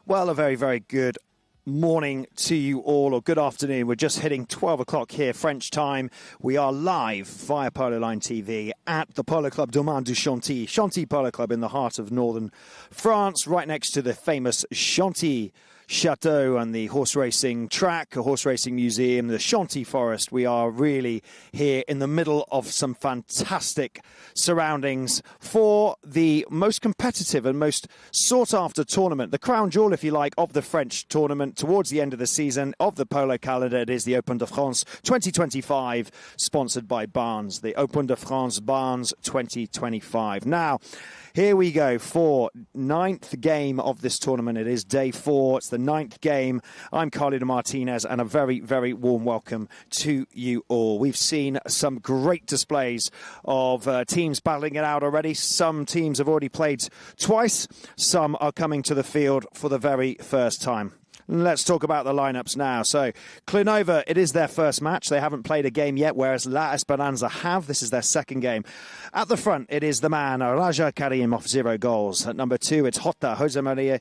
Well, a very, very good morning to you all, or good afternoon. We're just hitting 12 o'clock here, French time. We are live via Polo Line TV at the Polo Club Domaine du Chantilly. Chantilly Polo Club in the heart of northern France, right next to the famous Chantilly Chateau and the horse racing track, a horse racing museum, the Chantilly Forest. We are really here in the middle of some fantastic surroundings for the most competitive and most sought-after tournament, the crown jewel, if you like, of the French tournament towards the end of the season of the polo calendar. It is the Open de France 2025, sponsored by Barnes, the Open de France Barnes 2025. Now, here we go for ninth game of this tournament. It is day 4. It's the ninth game. I'm Carlito Martinez, and a very, very warm welcome to you all. We've seen some great displays of teams battling it out already. Some teams have already played twice. Some are coming to the field for the very first time. Let's talk about the lineups now. So, Clinova, it is their first match. They haven't played a game yet, whereas La Esperanza have. This is their second game. At the front, it is the man, Raja Karim, off 0 goals. At number 2, it's Jose Maria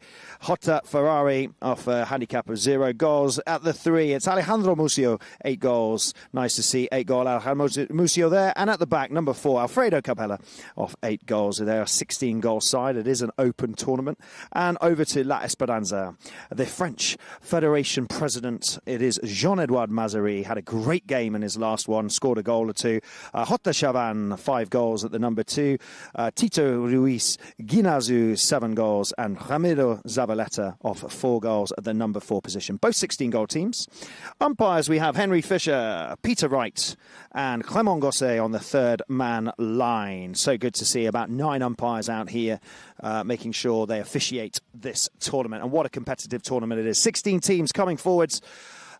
Ferrari, off a handicap of 0 goals. At the 3, it's Alejandro Mucio, 8 goals. Nice to see 8-goal Alejandro Mucio there. And at the back, number 4, Alfredo Capella, off 8 goals. They're a 16-goal side. It is an open tournament. And over to La Esperanza, the French Federation president. It is Jean-Edouard Mazarie. Had a great game in his last one, scored a goal or two. Jota Chavan, 5 goals at the number 2. Tito Ruiz Guinazu, 7 goals. And Ramiro Zavaleta off 4 goals at the number 4 position. Both 16-goal teams. Umpires, we have Henry Fisher, Peter Wright, and Clément Gosset on the third man line. So good to see about 9 umpires out here making sure they officiate this tournament. And what a competitive tournament it is. 16 teams coming forwards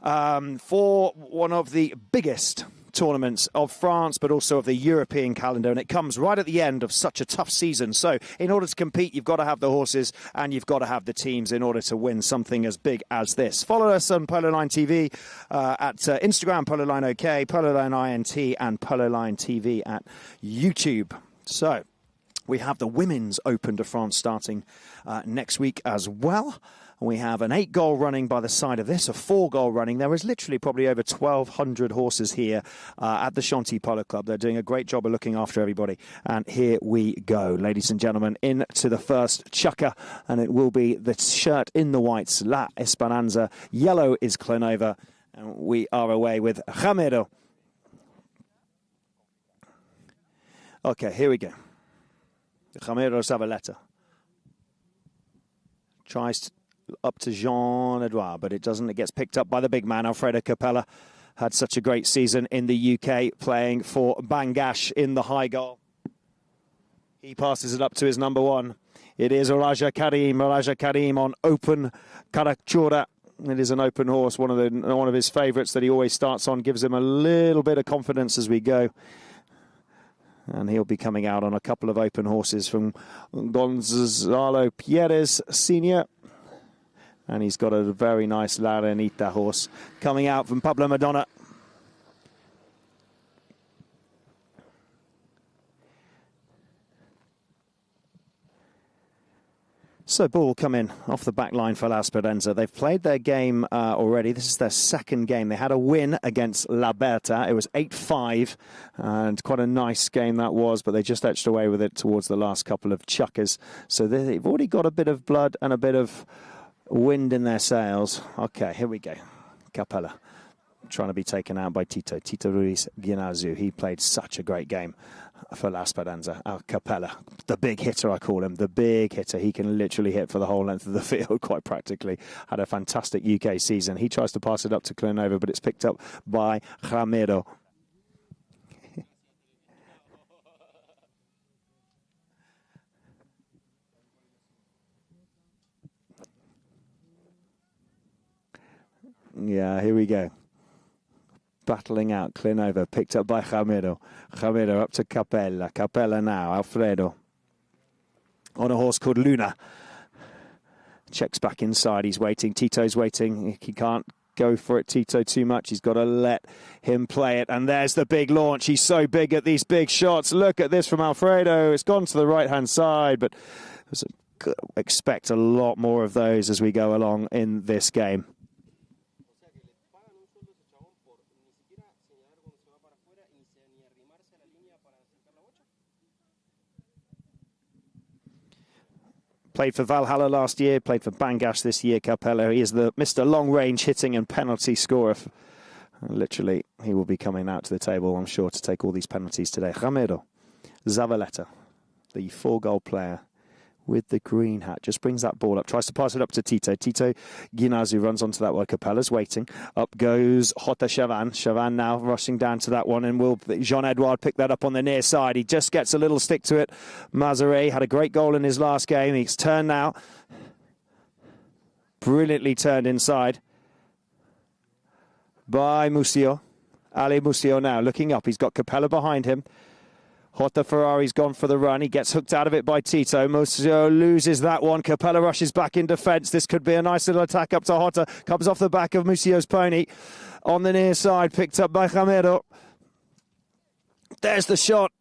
for one of the biggest tournaments of France, but also of the European calendar. And it comes right at the end of such a tough season. So in order to compete, you've got to have the horses and you've got to have the teams in order to win something as big as this. Follow us on Polo Line TV at Instagram, Polo Line OK, Polo Line INT, and Polo Line TV at YouTube. So we have the Women's Open de France starting next week as well. We have an 8-goal running by the side of this, a 4-goal running. There is literally probably over 1,200 horses here at the Chantilly Polo Club. They're doing a great job of looking after everybody. And here we go, ladies and gentlemen, into the first chukker. And it will be the shirt in the whites, La Esperanza. Yellow is Clinova. And we are away with Ramiro. Okay, here we go. Ramiro Zavaleta tries up to Jean-Edouard, but it doesn't. It gets picked up by the big man, Alfredo Capella. Had such a great season in the UK, playing for Bangash in the high goal. He passes it up to his number 1. It is Raja Karim on open Caracciura. It is an open horse, one of his favourites that he always starts on, gives him a little bit of confidence as we go. And he'll be coming out on a couple of open horses from Gonzalo Pierres Sr. And he's got a very nice La Renita horse coming out from Pablo Madonna. So ball will come in off the back line for La Esperanza. They've played their game already. This is their second game. They had a win against La Berta. It was 8-5, and quite a nice game that was, but they just edged away with it towards the last couple of chukkers. So they've already got a bit of blood and a bit of wind in their sails. Okay, here we go. Capella trying to be taken out by Tito Ruiz Guinazu. He played such a great game for La Esperanza. Capella, the big hitter, I call him, the big hitter. He can literally hit for the whole length of the field, quite practically. Had a fantastic UK season. He tries to pass it up to Clinova, but it's picked up by Ramiro. Yeah, here we go. Battling out, Clinova, picked up by Ramiro. Ramiro up to Capella. Capella now, Alfredo. On a horse called Luna. Checks back inside, he's waiting. Tito's waiting. He can't go for it, Tito, too much. He's got to let him play it. And there's the big launch. He's so big at these big shots. Look at this from Alfredo. It's gone to the right-hand side, but there's a expect a lot more of those as we go along in this game. Played for Valhalla last year, played for Bangash this year, Capello. He is the Mr. Long-Range hitting and penalty scorer. Literally, he will be coming out to the table, I'm sure, to take all these penalties today. Ramiro Zavaleta, the 4-goal player with the green hat, just brings that ball up, tries to pass it up to Tito. Tito Ginazu runs onto that one. Capella's waiting. Up goes Jota Chavan. Chavan now rushing down to that one, and will Jean-Edouard pick that up on the near side. He just gets a little stick to it. Mazare had a great goal in his last game. He's turned now. Brilliantly turned inside by Musio. Ali Musio now looking up. He's got Capella behind him. Jota Ferrari's gone for the run. He gets hooked out of it by Tito. Musio loses that one. Capella rushes back in defence. This could be a nice little attack up to Jota. Comes off the back of Musio's pony. On the near side, picked up by Ramiro. There's the shot.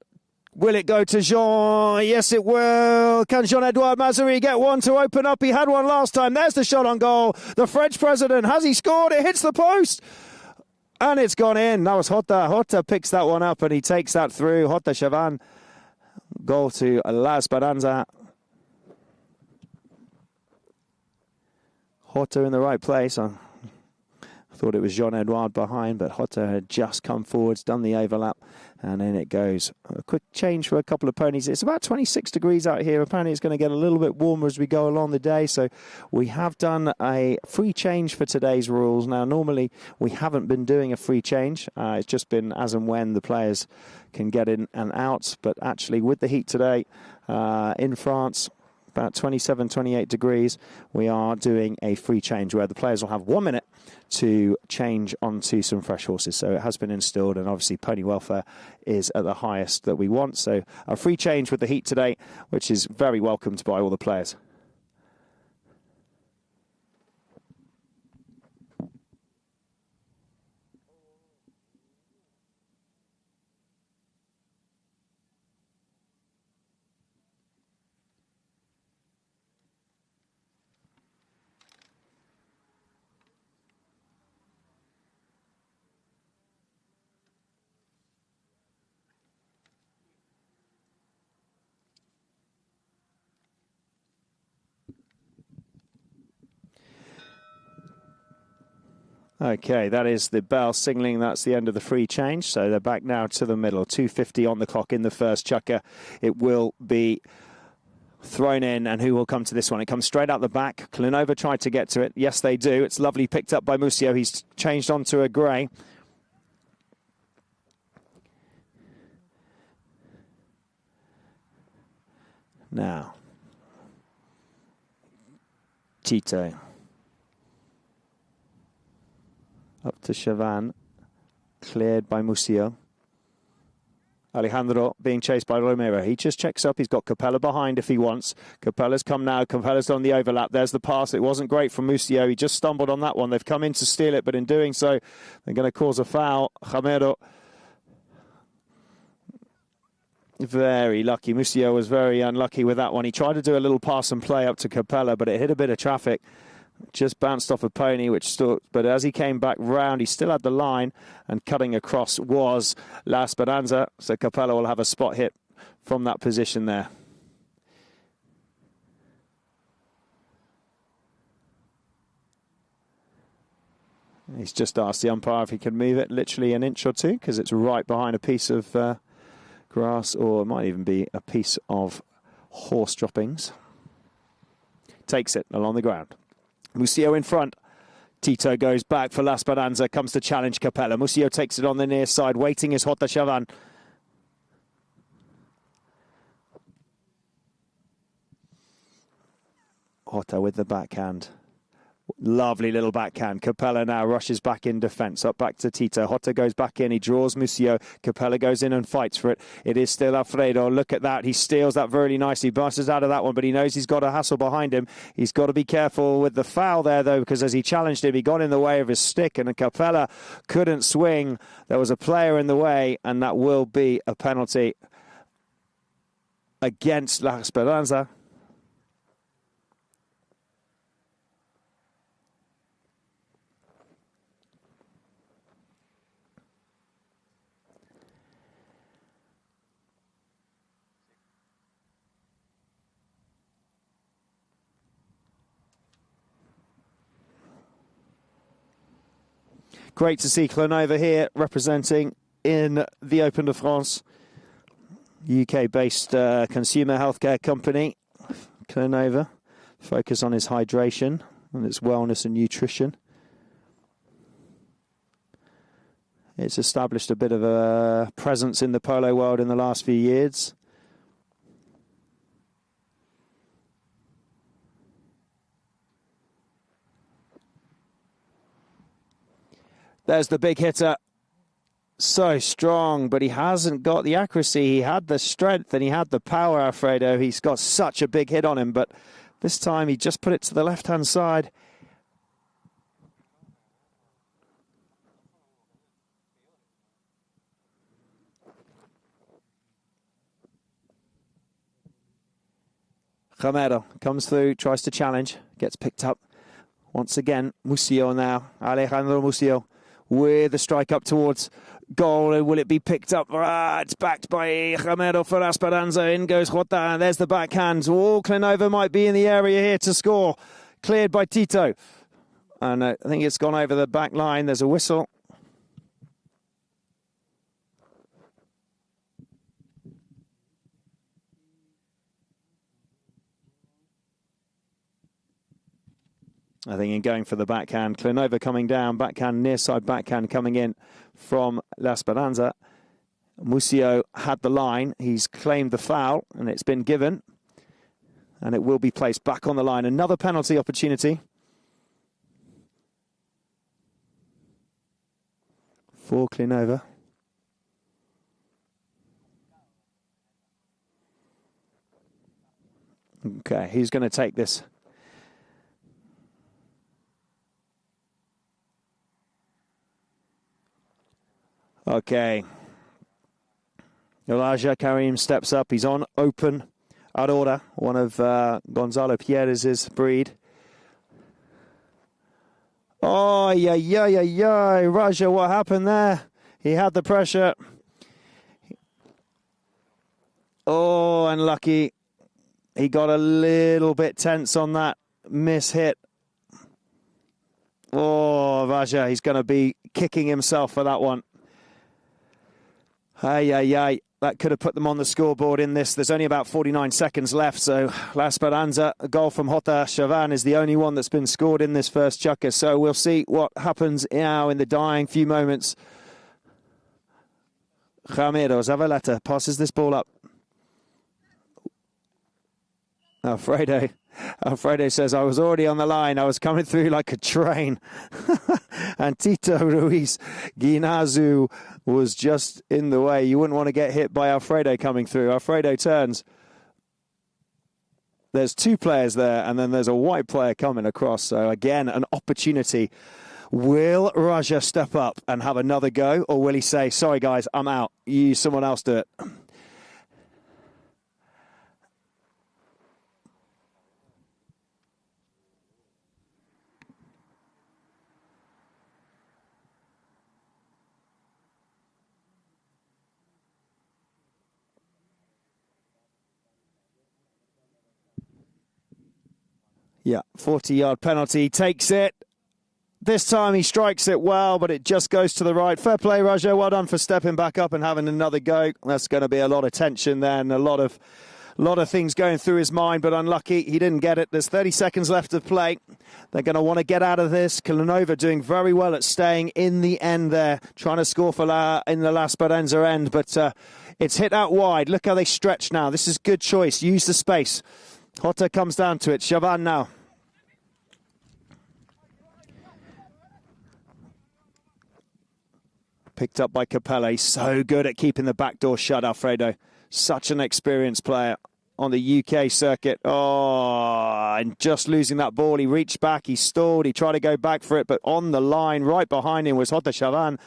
Will it go to Jean? Yes, it will. Can Jean-Edouard Mazari get one to open up? He had one last time. There's the shot on goal. The French president. Has he scored? It hits the post. And it's gone in. That was Jota. Jota picks that one up and he takes that through. Jota Chavan. Goal to La Esperanza. Jota in the right place. I thought it was Jean-Edouard behind, but Jota had just come forwards, done the overlap, and in it goes. A quick change for a couple of ponies. It's about 26 degrees out here. Apparently it's going to get a little bit warmer as we go along the day, so we have done a free change for today's rules. Now, normally we haven't been doing a free change. It's just been as and when the players can get in and out, but actually with the heat today in France, about 27, 28 degrees, we are doing a free change where the players will have 1 minute to change onto some fresh horses. So it has been installed, and obviously pony welfare is at the highest that we want. So a free change with the heat today, which is very welcomed by all the players. Okay, that is the bell signalling that's the end of the free change. So they're back now to the middle. 2:50 on the clock in the first chukker. It will be thrown in, and who will come to this one? It comes straight out the back. Klinova tried to get to it. Yes, they do. It's lovely picked up by Musio. He's changed onto a grey. Now, Tito. Up to Chavan, cleared by Musio. Alejandro being chased by Romero. He just checks up. He's got Capella behind if he wants. Capella's come now. Capella's on the overlap. There's the pass. It wasn't great from Musio. He just stumbled on that one. They've come in to steal it, but in doing so, they're going to cause a foul. Romero. Very lucky. Musio was very unlucky with that one. He tried to do a little pass and play up to Capella, but it hit a bit of traffic. Just bounced off a pony, which stood, but as he came back round, he still had the line, and cutting across was La Esperanza. So Capella will have a spot hit from that position there. He's just asked the umpire if he can move it literally an inch or two, because it's right behind a piece of grass, or it might even be a piece of horse droppings. Takes it along the ground. Musio in front. Tito goes back for La Esperanza, comes to challenge Capella. Musio takes it on the near side. Waiting is Jota Chavan. Jota with the backhand. Lovely little backhand. Capella now rushes back in defence. Up back to Tito. Jota goes back in. He draws Musio. Capella goes in and fights for it. It is still Alfredo. Look at that. He steals that very nicely. Busts out of that one, but he knows he's got a hassle behind him. He's got to be careful with the foul there, though, because as he challenged him, he got in the way of his stick, and Capella couldn't swing. There was a player in the way, and that will be a penalty against La Esperanza. Great to see Clenova here representing in the Open de France. UK-based consumer healthcare company, Clenova, focus on his hydration and its wellness and nutrition. It's established a bit of a presence in the polo world in the last few years. There's the big hitter. So strong, but he hasn't got the accuracy. He had the strength and he had the power, Alfredo. He's got such a big hit on him, but this time he just put it to the left-hand side. Romero comes through, tries to challenge, gets picked up. Once again, Musillo now. Alejandro Musillo with the strike up towards goal. Will it be picked up? It's backed by Romero for Esperanza. In goes Jota. There's the backhand. Oh, Clenova might be in the area here to score. Cleared by Tito. And I think it's gone over the back line. There's a whistle. I think in going for the backhand, Clenova coming down, backhand, near side backhand coming in from La Esperanza. Musillo had the line. He's claimed the foul, and it's been given. And it will be placed back on the line. Another penalty opportunity for Clenova. Okay, who's going to take this? Okay. Elijah Karim steps up. He's on open. Aurora, one of Gonzalo Pierez's breed. Oh, yeah. Raja, what happened there? He had the pressure. Oh, unlucky. He got a little bit tense on that miss hit. Oh, Raja, he's going to be kicking himself for that one. That could have put them on the scoreboard in this. There's only about 49 seconds left, so La Esperanza, a goal from Jota Chavan, is the only one that's been scored in this first chukker. So we'll see what happens now in the dying few moments. Ramiro Zavaleta passes this ball up. Alfredo says, I was already on the line. I was coming through like a train. And Tito Ruiz Guinazu was just in the way. You wouldn't want to get hit by Alfredo coming through. Alfredo turns. There's two players there, and then there's a white player coming across. So again, an opportunity. Will Raja step up and have another go, or will he say, sorry guys, I'm out. Someone else do it. Yeah, 40-yard penalty, takes it. This time he strikes it well, but it just goes to the right. Fair play, Raja. Well done for stepping back up and having another go. That's going to be a lot of tension there and a lot of things going through his mind, but unlucky he didn't get it. There's 30 seconds left to play. They're going to want to get out of this. Clenova doing very well at staying in the end there, trying to score for in the La Esperanza end, but it's hit out wide. Look how they stretch now. This is good choice. Use the space. Jota comes down to it. Chavan now. Picked up by Capella. He's so good at keeping the back door shut, Alfredo. Such an experienced player on the UK circuit. Oh, and just losing that ball. He reached back, he stalled, he tried to go back for it, but on the line, right behind him was Jota Chavan.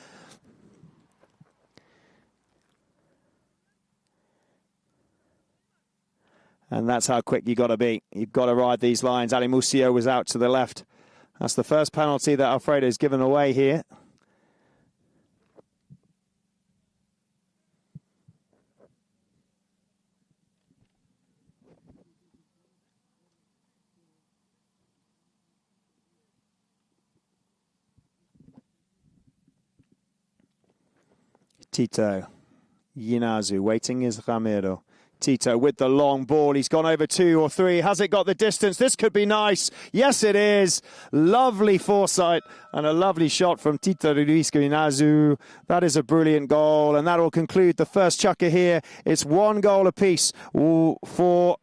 And that's how quick you got to be. You've got to ride these lines. Ali Musillo was out to the left. That's the first penalty that Alfredo's given away here. Tito. Yinazu waiting is Ramiro. Tito with the long ball. He's gone over 2 or 3. Has it got the distance? This could be nice. Yes, it is. Lovely foresight and a lovely shot from Tito Luis Yinazu. That is a brilliant goal, and that will conclude the first chukker here. It's 1 goal apiece for...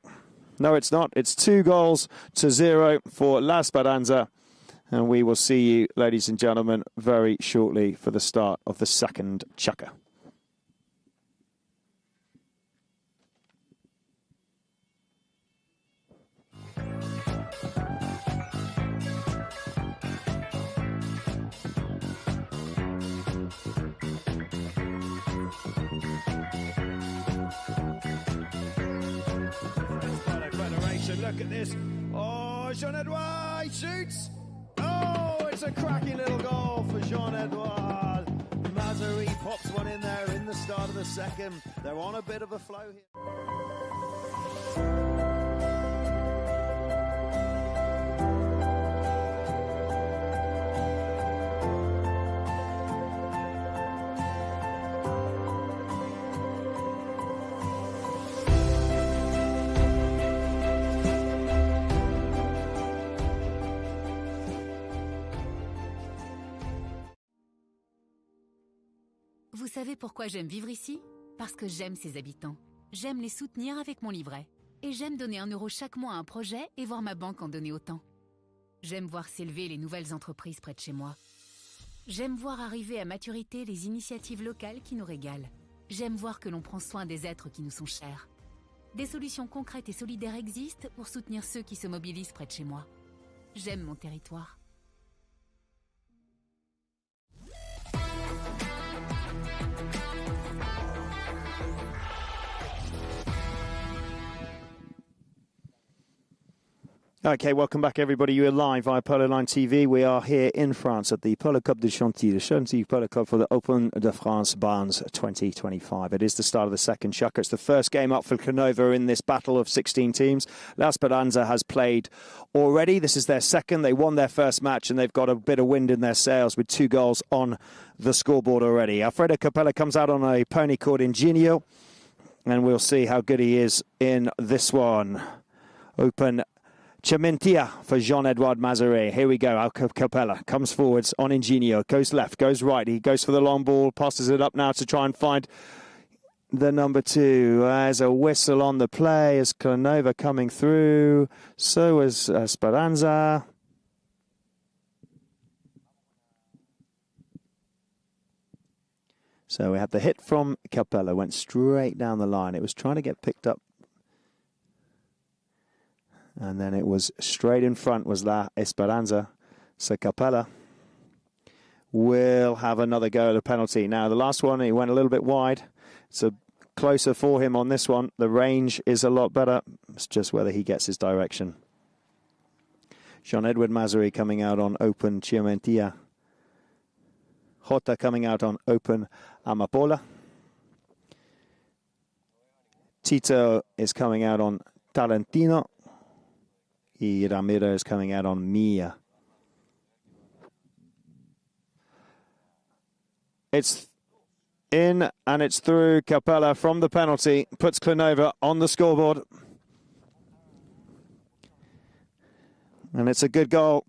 No, it's not. It's 2 goals to 0 for La Speranza. And we will see you, ladies and gentlemen, very shortly for the start of the second chukker. Look at this. Oh, Jean-Edouard, he shoots. Oh, it's a cracking little goal for Jean-Edouard. Mazari pops one in there in the start of the second. They're on a bit of a flow here. Vous savez pourquoi j'aime vivre ici? Parce que j'aime ses habitants. J'aime les soutenir avec mon livret. Et j'aime donner 1 euro chaque mois à un projet et voir ma banque en donner autant. J'aime voir s'élever les nouvelles entreprises près de chez moi. J'aime voir arriver à maturité les initiatives locales qui nous régalent. J'aime voir que l'on prend soin des êtres qui nous sont chers. Des solutions concrètes et solidaires existent pour soutenir ceux qui se mobilisent près de chez moi. J'aime mon territoire. Okay, welcome back, everybody. You are live via Polo Line TV. We are here in France at the Polo Club de Chantilly, the Chantilly Polo Club for the Open de France Barnes 2025. It is the start of the second chukker. It's the first game up for Canova in this battle of 16 teams. La Speranza has played already. This is their second. They won their first match, and they've got a bit of wind in their sails with 2 goals on the scoreboard already. Alfredo Capella comes out on a pony called Ingenio, and we'll see how good he is in this one. Open Chantilly for Jean-Edouard Mazaret. Here we go. Capella comes forwards on Ingenio. Goes left, goes right. He goes for the long ball. Passes it up now to try and find the number 2. There's a whistle on the play. Is Canova coming through? So is Speranza. So we had the hit from Capella. Went straight down the line. It was trying to get picked up. And then it was straight in front was La Speranza. So Capella will have another go at a penalty. Now, the last one, he went a little bit wide. It's a closer for him on this one. The range is a lot better. It's just whether he gets his direction. Jean-Edouard Mazaret coming out on open Chiamentia. Jota coming out on open Amapola. Tito is coming out on Talentino. Ramiro is coming out on Mia. It's in and it's through. Capella from the penalty puts Canova on the scoreboard. And it's a good goal.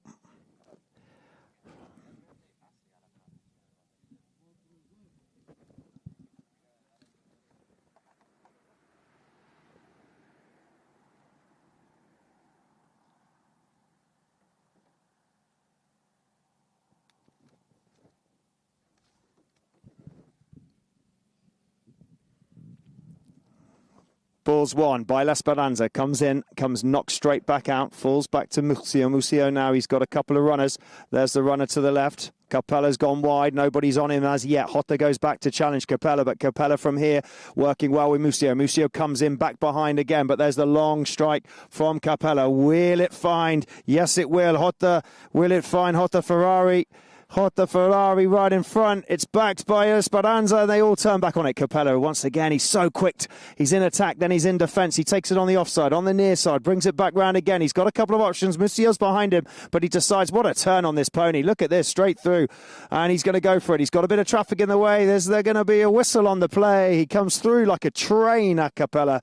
Ball's won by La Speranza. Comes in, comes knocked straight back out, falls back to Murcio. Murcio now, he's got a couple of runners. There's the runner to the left. Capella's gone wide. Nobody's on him as yet. Jota goes back to challenge Capella, but Capella from here working well with Murcio. Murcio comes in back behind again, but there's the long strike from Capella. Will it find? Yes, it will. Jota, will it find Jota Ferrari? Hot Ferrari right in front. It's backed by Esperanza, and they all turn back on it. Capello, once again, he's so quick. He's in attack, then he's in defence. He takes it on the offside, on the near side, brings it back round again. He's got a couple of options. Musio's behind him, but he decides, what a turn on this pony. Look at this, straight through. And he's going to go for it. He's got a bit of traffic in the way. There's going to be a whistle on the play. He comes through like a train at Capella.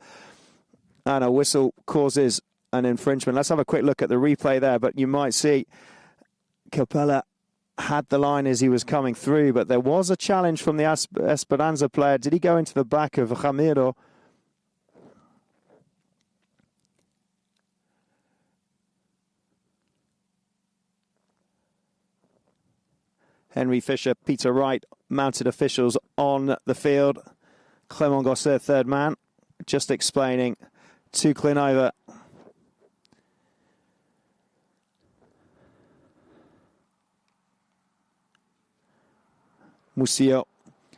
And a whistle causes an infringement. Let's have a quick look at the replay there, but you might see Capella had the line as he was coming through, but there was a challenge from the Esperanza player. Did he go into the back of Ramiro? Henry Fisher, Peter Wright, mounted officials on the field. Clement Gosset, third man, just explaining to Klinova. Musio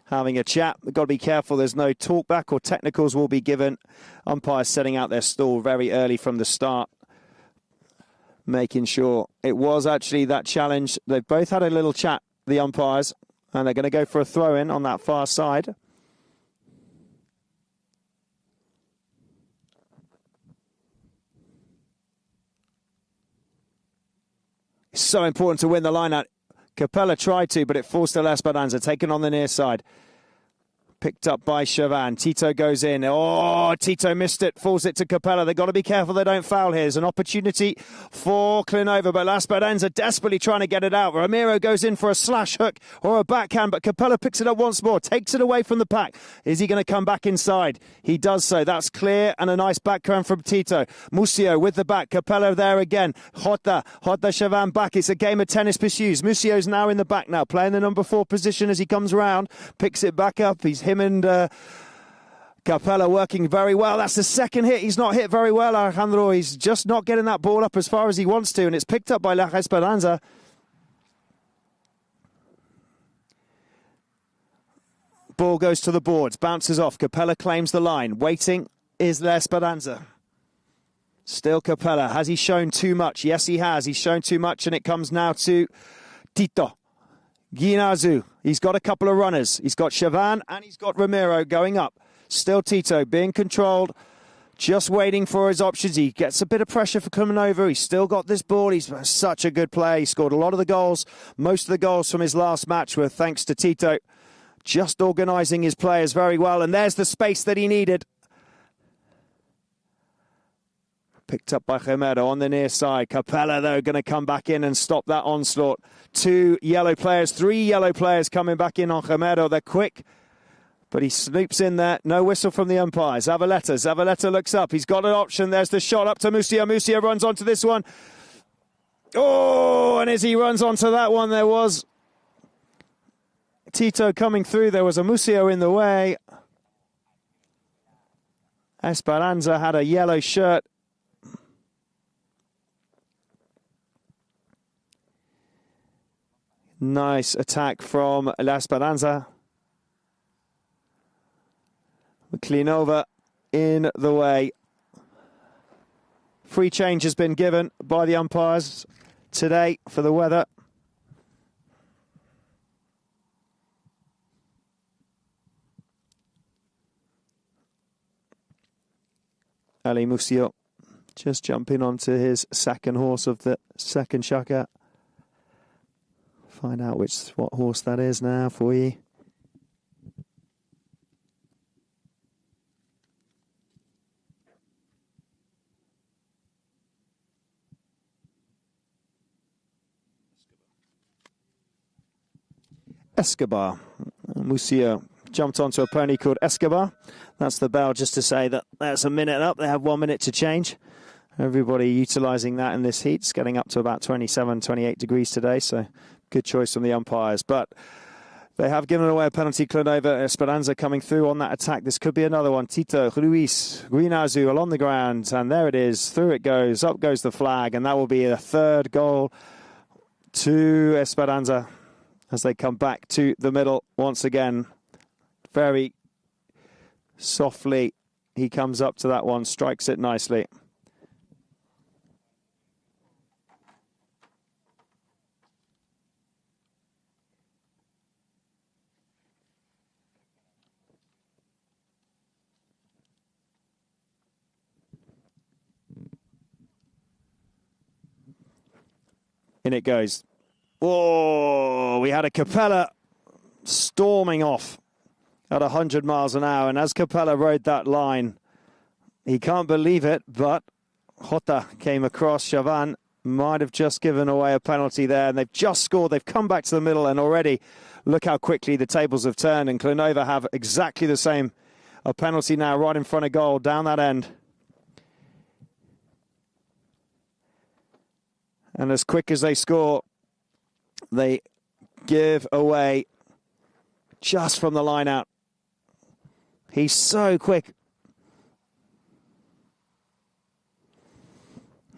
having a chat. We've got to be careful there's no talkback or technicals will be given. Umpires setting out their stall very early from the start, making sure it was actually that challenge. They've both had a little chat, the umpires, and they're going to go for a throw-in on that far side. It's so important to win the line out. Capella tried to, but it forced El Esperanza, taken on the near side. Picked up by Chavan. Tito goes in. Oh, Tito missed it. Falls it to Capella. They've got to be careful they don't foul here. There's an opportunity for Klinova, but Esperanza desperately trying to get it out. Ramiro goes in for a slash hook or a backhand, but Capella picks it up once more. Takes it away from the pack. Is he going to come back inside? He does so. That's clear, and a nice backhand from Tito. Musio with the back. Capella there again. Jota Chavan back. It's a game of tennis pursues. Musio's now in the back now, playing the number 4 position as he comes round. Picks it back up. Him and Capella working very well. That's the second hit. He's not hit very well, Alejandro. He's just not getting that ball up as far as he wants to, and it's picked up by La Esperanza. Ball goes to the boards, bounces off. Capella claims the line. Waiting is La Esperanza. Still Capella. Has he shown too much? Yes, he has. He's shown too much, and it comes now to Tito. Guinazu, he's got a couple of runners. He's got Chavan and he's got Ramiro going up. Still Tito being controlled, just waiting for his options. He gets a bit of pressure for coming over. He's still got this ball. He's such a good player. He scored a lot of the goals. Most of the goals from his last match were thanks to Tito. Just organising his players very well. And there's the space that he needed. Picked up by Romero on the near side. Capella, though, going to come back in and stop that onslaught. 2 yellow players, 3 yellow players coming back in on Romero. They're quick, but he snoops in there. No whistle from the umpire. Zavaleta looks up. He's got an option. There's the shot up to Musio. Musio runs onto this one. Oh, and as he runs onto that one, there was Tito coming through. There was a Musio in the way. Esperanza had a yellow shirt. Nice attack from La Esperanza. Klinova in the way. Free change has been given by the umpires today for the weather. Ali Musio just jumping onto his second horse of the second chukker. Find out what horse that is now for you. Escobar. Musio jumped onto a pony called Escobar. That's the bell just to say that that's a minute up. They have 1 minute to change. Everybody utilising that in this heat. It's getting up to about 27, 28 degrees today, so good choice from the umpires. But they have given away a penalty. Klinova, Esperanza coming through on that attack. This could be another one. Tito, Ruiz, Guinazu along the ground, and there it is. Through it goes. Up goes the flag, and that will be a third goal to Esperanza as they come back to the middle once again. Very softly, he comes up to that one, strikes it nicely. In it goes. Oh, we had a Capella storming off at 100 miles an hour. And as Capella rode that line, he can't believe it, but Jota came across. Chavan might have just given away a penalty there. And they've just scored. They've come back to the middle, and already look how quickly the tables have turned. And Klenova have exactly the same. A penalty now right in front of goal, down that end. And as quick as they score, they give away just from the line out. He's so quick.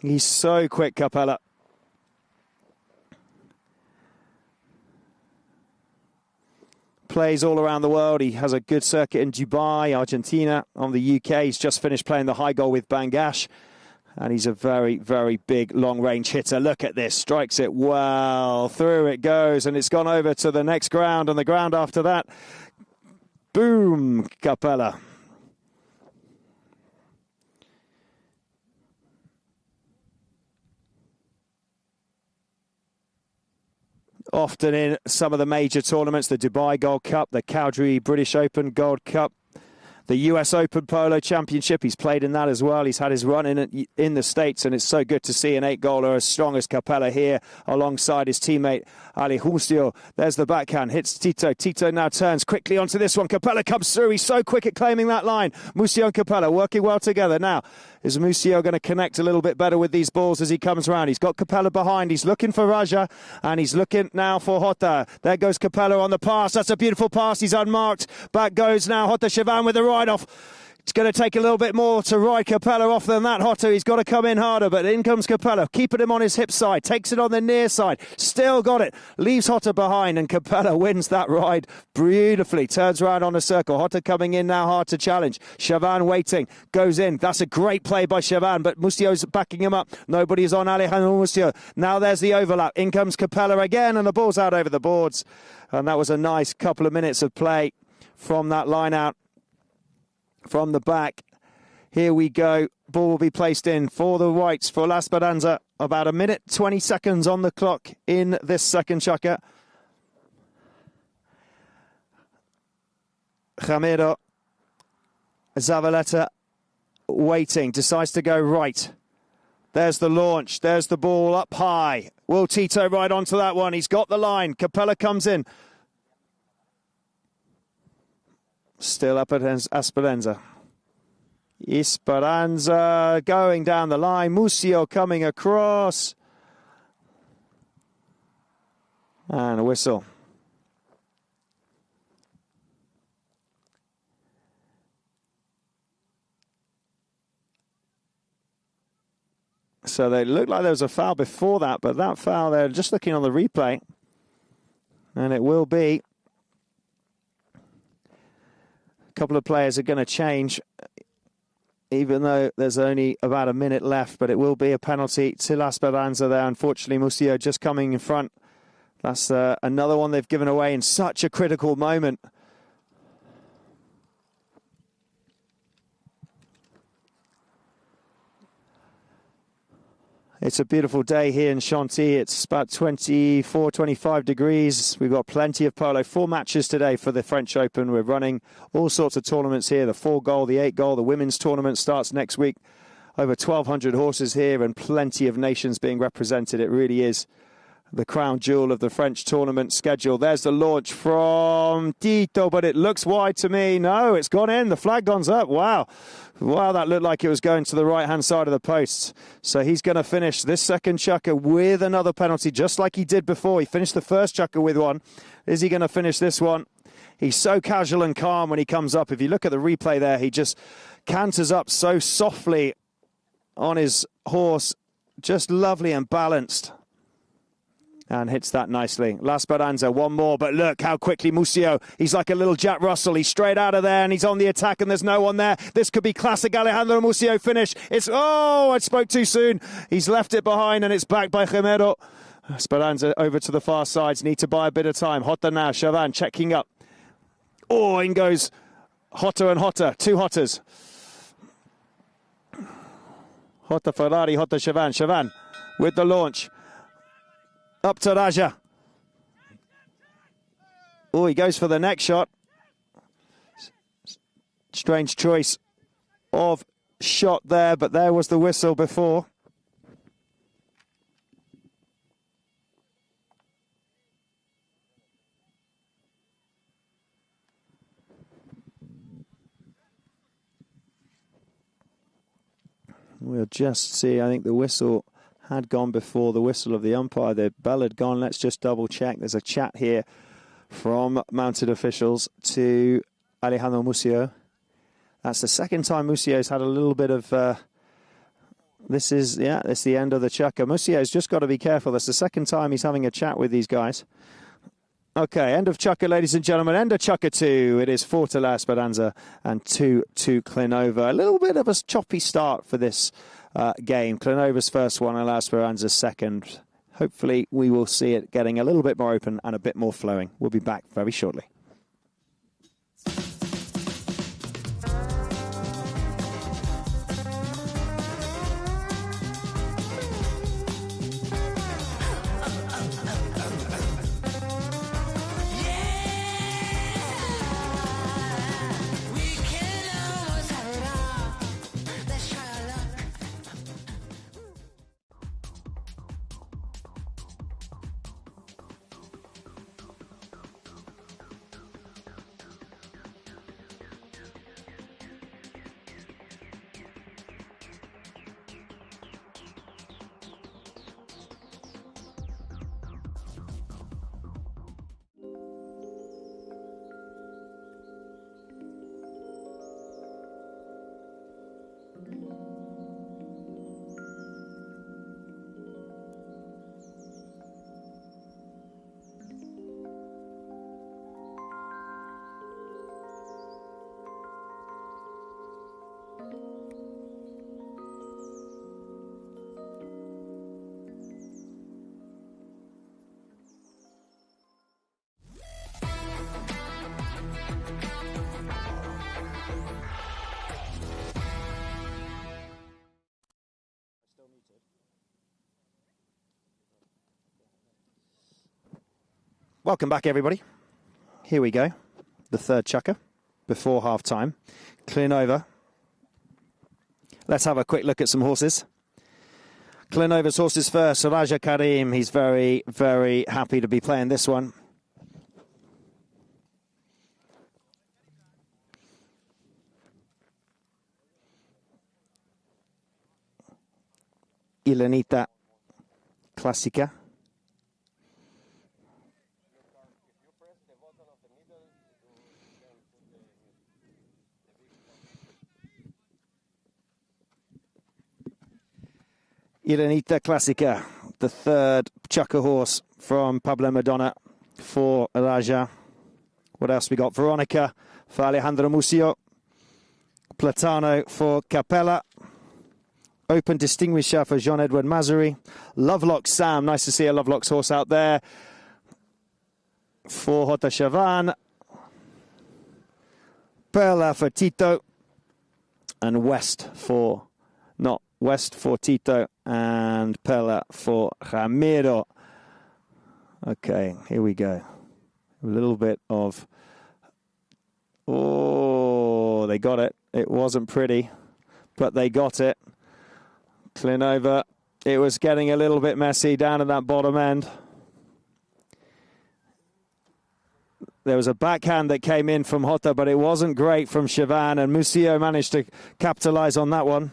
He's so quick, Capella. Plays all around the world. He has a good circuit in Dubai, Argentina, on the UK. He's just finished playing the high goal with Bangash. And he's a very, very big long-range hitter. Look at this. Strikes it well. Through it goes. And it's gone over to the next ground. And the ground after that. Boom, Capella. Often in some of the major tournaments, the Dubai Gold Cup, the Calgary British Open Gold Cup, the US Open Polo Championship, he's played in that as well. He's had his run in the States, and it's so good to see an 8-goaler as strong as Capella here alongside his teammate Ali Hustio. There's the backhand, hits Tito. Tito now turns quickly onto this one. Capella comes through. He's so quick at claiming that line. Musio and Capella working well together. Now, is Musio going to connect a little bit better with these balls as he comes around? He's got Capella behind. He's looking for Raja, and he's looking now for Jota. There goes Capella on the pass. That's a beautiful pass. He's unmarked. Back goes now Jota Chavan with the ride-off. It's going to take a little bit more to ride Capella off than that. Jota, he's got to come in harder, but in comes Capella, keeping him on his hip side, takes it on the near side, still got it, leaves Jota behind, and Capella wins that ride beautifully, turns around on a circle. Jota coming in now, hard to challenge. Chavan waiting, goes in. That's a great play by Chavan, but Mustio's backing him up. Nobody's on Alejandro Mustio. Now there's the overlap. In comes Capella again, and the ball's out over the boards. And that was a nice couple of minutes of play from that line out. From the back, here we go. Ball will be placed in for the Whites for La Esperanza. About a minute, 20 seconds on the clock in this second chukker. Ramiro Zavaleta waiting, decides to go right. There's the launch, there's the ball up high. Will Tito ride onto that one? He's got the line. Capella comes in. Still up at Esperanza. Esperanza going down the line. Musio coming across. And a whistle. So they looked like there was a foul before that, but that foul there, just looking on the replay, and it will be. Couple of players are going to change, even though there's only about a minute left, but it will be a penalty to La Esperanza there. Unfortunately, Musio just coming in front. That's another one they've given away in such a critical moment. It's a beautiful day here in Chantilly. It's about 24, 25 degrees. We've got plenty of polo. 4 matches today for the French Open. We're running all sorts of tournaments here. The 4-goal, the 8-goal, the women's tournament starts next week. Over 1,200 horses here and plenty of nations being represented. It really is the crown jewel of the French tournament schedule. There's the launch from Tito, but it looks wide to me. No, it's gone in. The flag goes up. Wow. Wow, that looked like it was going to the right-hand side of the posts. So he's going to finish this second chukker with another penalty, just like he did before. He finished the first chukker with one. Is he going to finish this one? He's so casual and calm when he comes up. If you look at the replay there, he just canters up so softly on his horse. Just lovely and balanced. And hits that nicely. La Esperanza, one more, but look how quickly Musio, he's like a little Jack Russell. He's straight out of there and he's on the attack and there's no one there. This could be classic Alejandro Musio finish. It's, oh, I spoke too soon. He's left it behind and it's back by Gemero. Esperanza over to the far sides, need to buy a bit of time. Jota now, Chavan checking up. Oh, in goes Jota and Jota, 2 Jotas. Jota Ferrari, Jota Chavan. Chavan with the launch. Up to Raja. Oh, he goes for the neck shot. Strange choice of shot there, but there was the whistle before. We'll just see. I think the whistle had gone before the whistle of the umpire. The bell had gone. Let's just double check. There's a chat here from mounted officials to Alejandro Mucio. That's the second time Mucio's had a little bit of... this is the end of the chukker. Mucio's just got to be careful. That's the second time he's having a chat with these guys. Okay, end of chukker, ladies and gentlemen. End of chukker 2. It is 4 to La Esperanza and 2 to Clinova. A little bit of a choppy start for this game. Clinova's first one and La Esperanza's second. Hopefully we will see it getting a little bit more open and a bit more flowing. We'll be back very shortly. Welcome back, everybody. Here we go. The third chukker before half-time. Clinova. Let's have a quick look at some horses. Clinova's horses first. Raja Karim. He's very, very happy to be playing this one. Ilenita Classica. Ilenita Classica, the third chukker horse from Pablo Madonna for Raja. What else we got? Veronica for Alejandro Mucio. Platano for Capella. Open Distinguisher for Jean-Edouard Mazuri. Lovelock Sam, nice to see a Lovelock's horse out there for Jota Chavan. Perla for Tito. And West for Tito and Perla for Ramiro. Okay, here we go. A little bit of... Oh, they got it. It wasn't pretty, but they got it. Clinova, it was getting a little bit messy down at that bottom end. There was a backhand that came in from Jota, but it wasn't great from Chavan, and Mucio managed to capitalize on that one.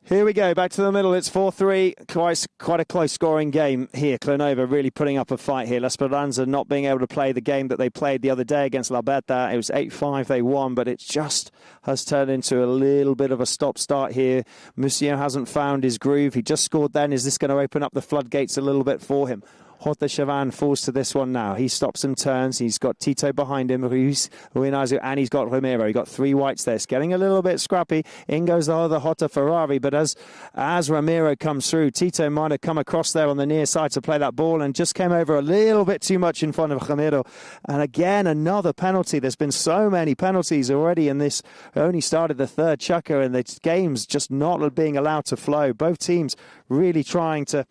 Here we go, back to the middle. It's 4-3. Quite a close scoring game here. Clinova really putting up a fight here. La Esperanza not being able to play the game that they played the other day against La Berta. It was 8-5 they won, but it just has turned into a little bit of a stop-start here. Mucio hasn't found his groove. He just scored then. Is this going to open up the floodgates a little bit for him? Jota Chavan falls to this one now. He stops and turns. He's got Tito behind him, Ruinazu, and he's got Romero. He got three whites there. It's getting a little bit scrappy. In goes the other Jota Ferrari, but as Romero comes through, Tito might have come across there on the near side to play that ball and just came over a little bit too much in front of Romero. And again, another penalty. There's been so many penalties already in this. Only started the third chukker, and the game's just not being allowed to flow. Both teams really trying to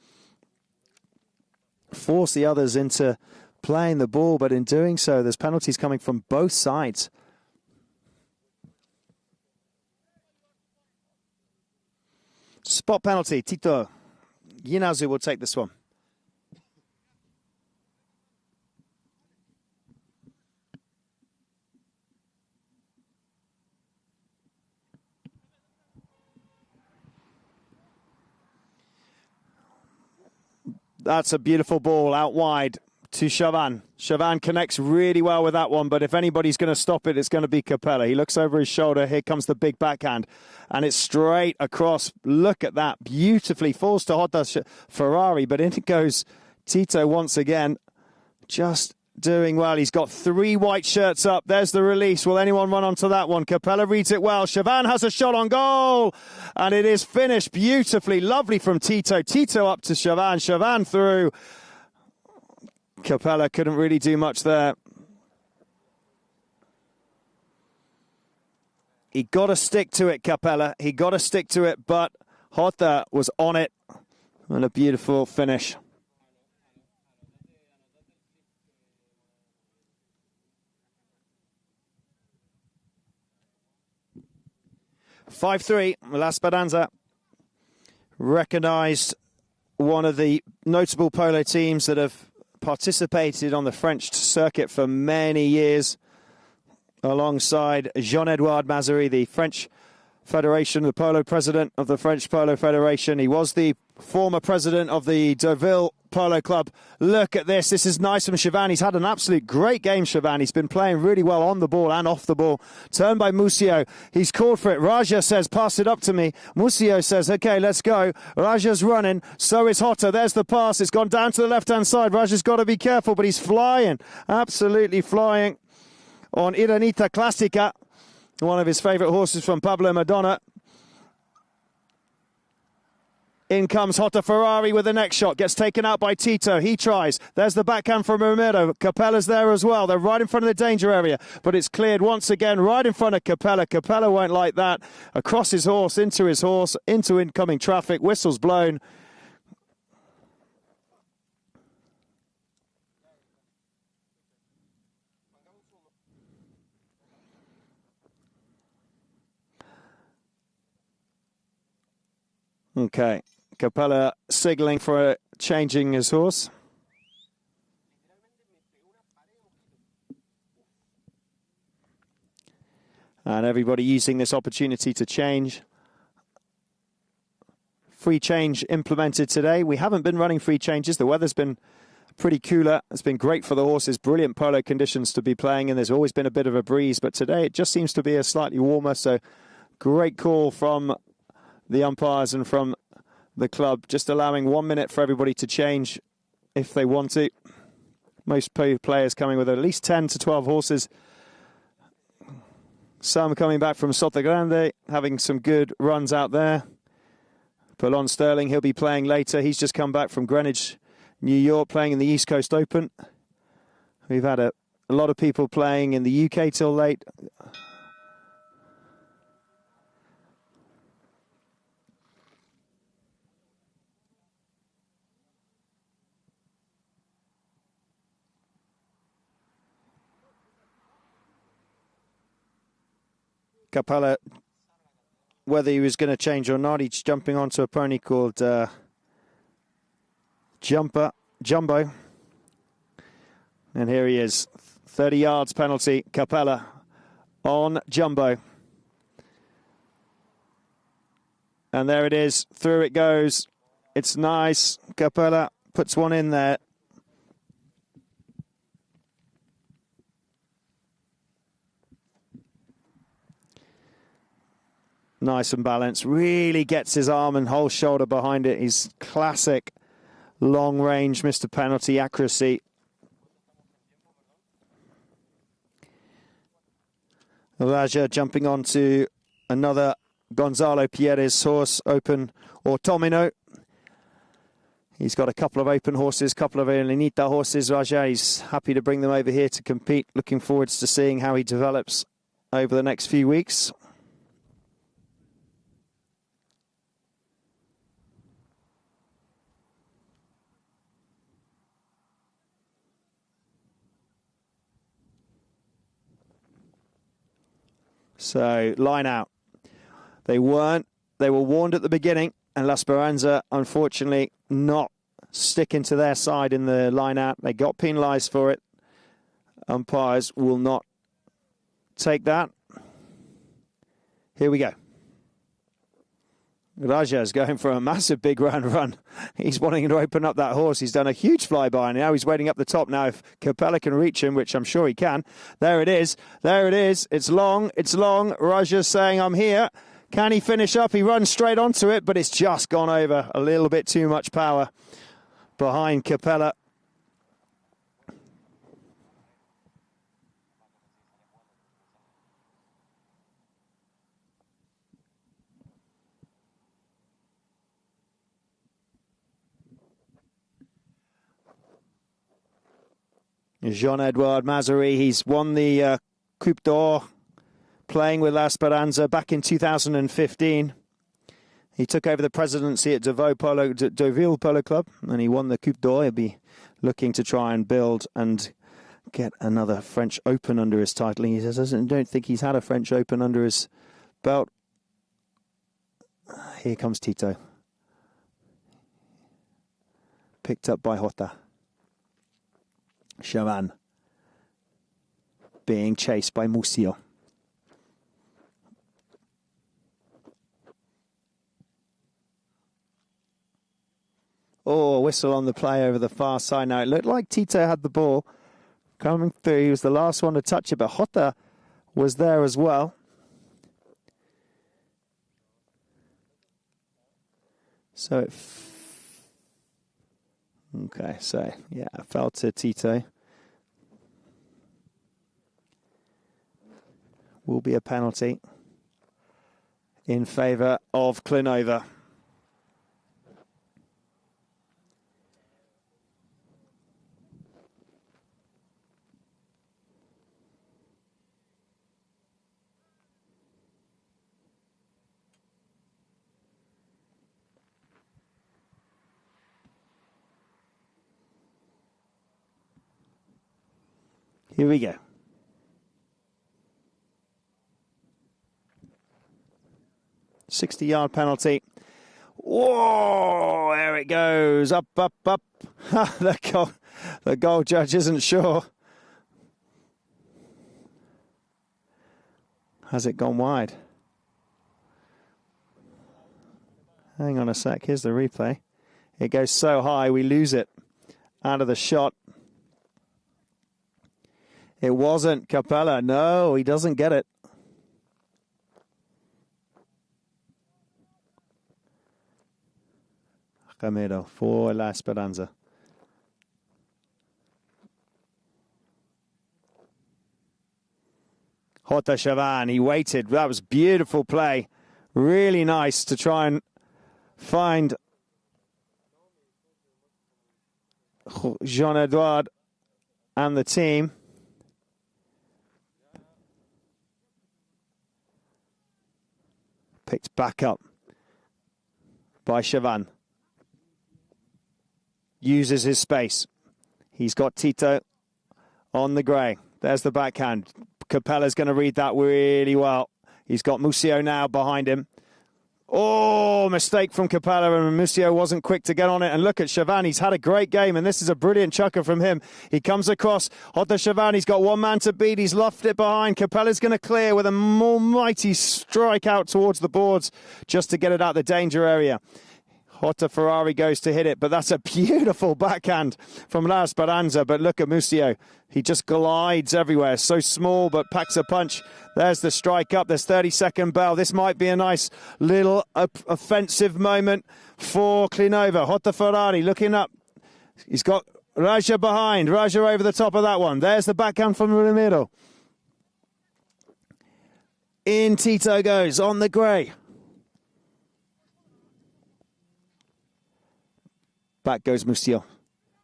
force the others into playing the ball, but in doing so, there's penalties coming from both sides. Spot penalty, Tito. Yinazu will take this one. That's a beautiful ball out wide to Chavan. Chavan connects really well with that one, but if anybody's going to stop it, it's going to be Capella. He looks over his shoulder. Here comes the big backhand, and it's straight across. Look at that. Beautifully falls to Jota Ferrari, but in it goes Tito once again. Just doing well. He's got three white shirts up. There's the release. Will anyone run onto that one? Capella reads it well. Chavan has a shot on goal, and it is finished beautifully. Lovely from Tito. Tito up to Chavan. Chavan through. Capella couldn't really do much there. He got to stick to it, Capella. He got to stick to it, but Jota was on it. And a beautiful finish. (5-3), La Speranza recognised one of the notable polo teams that have participated on the French circuit for many years, alongside Jean-Edouard Mazary, the French Federation, the polo president of the French Polo Federation. He was the former president of the Deauville Polo Club. Look at this. This is nice from Chavan. He's had an absolute great game, Chavan. He's been playing really well on the ball and off the ball. Turned by Musio. He's called for it. Raja says, pass it up to me. Musio says, okay, let's go. Raja's running. So is Jota. There's the pass. It's gone down to the left-hand side. Raja's got to be careful, but he's flying. Absolutely flying on Iranita Classica, one of his favourite horses from Pablo Madonna. In comes Jota Ferrari with the next shot. Gets taken out by Tito. He tries. There's the backhand from Romero. Capella's there as well. They're right in front of the danger area. But it's cleared once again right in front of Capella. Capella won't like that. Across his horse, into incoming traffic. Whistle's blown. Okay. Capella signalling for changing his horse. And everybody using this opportunity to change. Free change implemented today. We haven't been running free changes. The weather's been pretty cooler. It's been great for the horses. Brilliant polo conditions to be playing in. There's always been a bit of a breeze, but today it just seems to be a slightly warmer. So great call from the umpires and from the club, just allowing 1 minute for everybody to change if they want to. Most players coming with at least 10 to 12 horses. Some coming back from Sotogrande, having some good runs out there. Polon Sterling, he'll be playing later. He's just come back from Greenwich, New York, playing in the East Coast Open. We've had a lot of people playing in the UK till late. Capella, whether he was going to change or not, he's jumping onto a pony called Jumbo. And here he is, 30 yards penalty, Capella on Jumbo. And there it is, through it goes. It's nice. Capella puts one in there. Nice and balanced. Really gets his arm and whole shoulder behind it. He's classic long range, Mr. Penalty accuracy. Raja jumping onto another Gonzalo Pierres horse, open Automino. He's got a couple of open horses, couple of Elenita horses. Raja, he's happy to bring them over here to compete. Looking forward to seeing how he develops over the next few weeks. So, line out. They were warned at the beginning, and La Speranza, unfortunately, not sticking to their side in the line out. They got penalised for it. Umpires will not take that. Here we go. Raja is going for a massive big round run. He's wanting to open up that horse. He's done a huge flyby, and now he's waiting up the top. Now, if Capella can reach him, which I'm sure he can. There it is. There it is. It's long. It's long. Raja's saying, I'm here. Can he finish up? He runs straight onto it, but it's just gone over. A little bit too much power behind Capella. Jean-Edouard Mazary, he's won the Coupe d'Or playing with La Speranza back in 2015. He took over the presidency at Deauville Polo Club, and he won the Coupe d'Or. He'll be looking to try and build and get another French Open under his title. He says, I don't think he's had a French Open under his belt. Here comes Tito. Picked up by Jota. Chavan being chased by Musio. Oh, whistle on the play over the far side. Now, it looked like Tito had the ball coming through. He was the last one to touch it, but Jota was there as well. So it okay, so yeah, it fell to Tito. Will be a penalty in favour of Klinova. Here we go. $60-yard penalty. Whoa, there it goes. Up, up, up. The goal judge isn't sure. Has it gone wide? Hang on a sec. Here's the replay. It goes so high, we lose it out of the shot. It wasn't Capella. No, he doesn't get it. Camero for La Speranza. Jota Chavan, he waited. That was beautiful play. Really nice to try and find Jean-Edouard and the team. Picked back up by Chavan. Uses his space. He's got Tito on the grey. There's the backhand. Capella's going to read that really well. He's got Musio now behind him. Oh, mistake from Capella, and Musio wasn't quick to get on it. And look at Chavan. He's had a great game, and this is a brilliant chukker from him. He comes across. Jota Chavan, he's got one man to beat. He's left it behind. Capella's going to clear with a almighty strike out towards the boards just to get it out the danger area. Jota Ferrari goes to hit it, but that's a beautiful backhand from La Speranza. But look at Musio. He just glides everywhere. So small, but packs a punch. There's the strike up. There's 30-second bell. This might be a nice little offensive moment for Klinova. Jota Ferrari looking up. He's got Raja behind. Raja over the top of that one. There's the backhand from Ramiro. In Tito goes on the grey. Back goes Musio.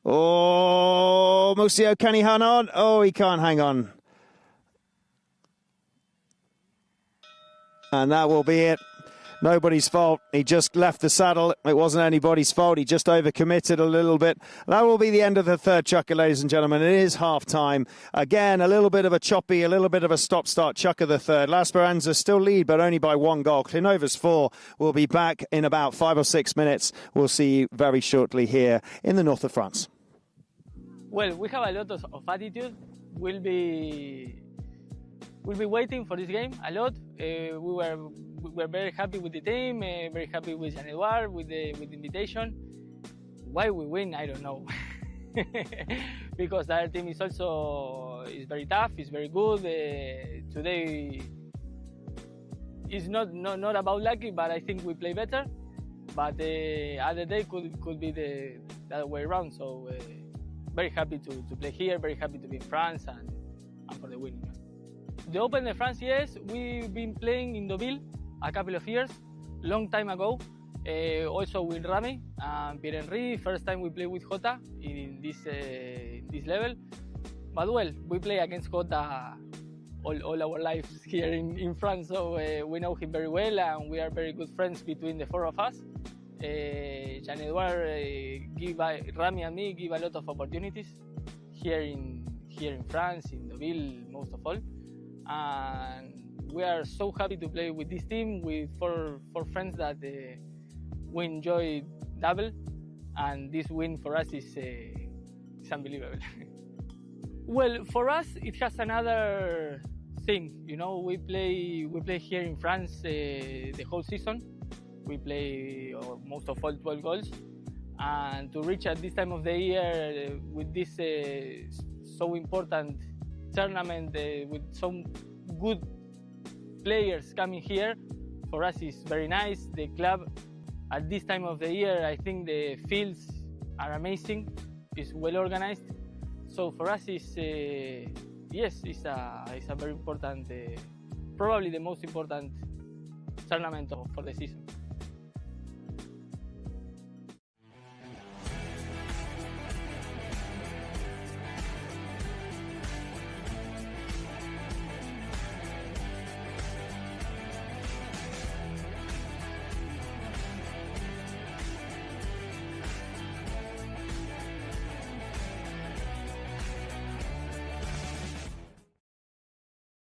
Oh, Musio, can he hang on? Oh, he can't hang on. And that will be it. Nobody's fault. He just left the saddle. It wasn't anybody's fault. He just overcommitted a little bit. That will be the end of the third chukker, ladies and gentlemen. It is half-time. Again, a little bit of a choppy, a little bit of a stop-start chukker the third. La Speranza still lead, but only by 1 goal. Clinova's 4 will be back in about 5 or 6 minutes. We'll see you very shortly here in the north of France. Well, we have a lot of attitude. We'll be waiting for this game a lot. We were very happy with the team, very happy with Jean-Edouard, with the invitation. Why we win, I don't know. Because our team is also very tough, is very good. Today is not about lucky, but I think we play better. But the other day could be the other way around. So very happy to play here, very happy to be in France and for the win. The Open de France, yes, we've been playing in Deauville a couple of years, long time ago. Also with Rami and Pierre-Henri, first time we play with Jota in this level. But well, we play against Jota all our lives here in France, so we know him very well and we are very good friends between the 4 of us. Jean-Edouard, Rami and me give a lot of opportunities here in France, in Deauville most of all. And we are so happy to play with this team, with four friends that we enjoy double, and this win for us is unbelievable. Well, for us it has another thing, you know. We play here in France the whole season. We play most of all 12 goals, and to reach at this time of the year with this so important tournament with some good players coming here, for us is very nice. The club at this time of the year, I think the fields are amazing, it's well organized. So for us it's yes, it's a very important, probably the most important tournament for the season.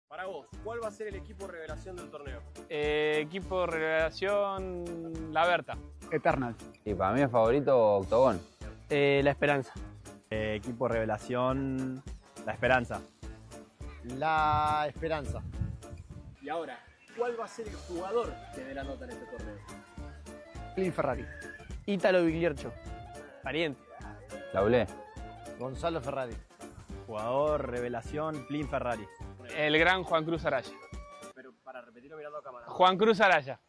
Para vos, ¿cuál va a ser el equipo revelación del torneo? Equipo revelación, la Berta. Eternal. Y para mí el favorito, Octogón. La Esperanza. Equipo revelación, La Esperanza. La Esperanza. Y ahora, ¿cuál va a ser el jugador que dé la nota en este torneo? Plin Ferrari. Ítalo Bigliercho. Pariente. La Ulé. Gonzalo Ferrari. Jugador revelación, Plin Ferrari. El gran Juan Cruz Araya. Pero para repetirlo mirando a cámara. Juan Cruz Araya.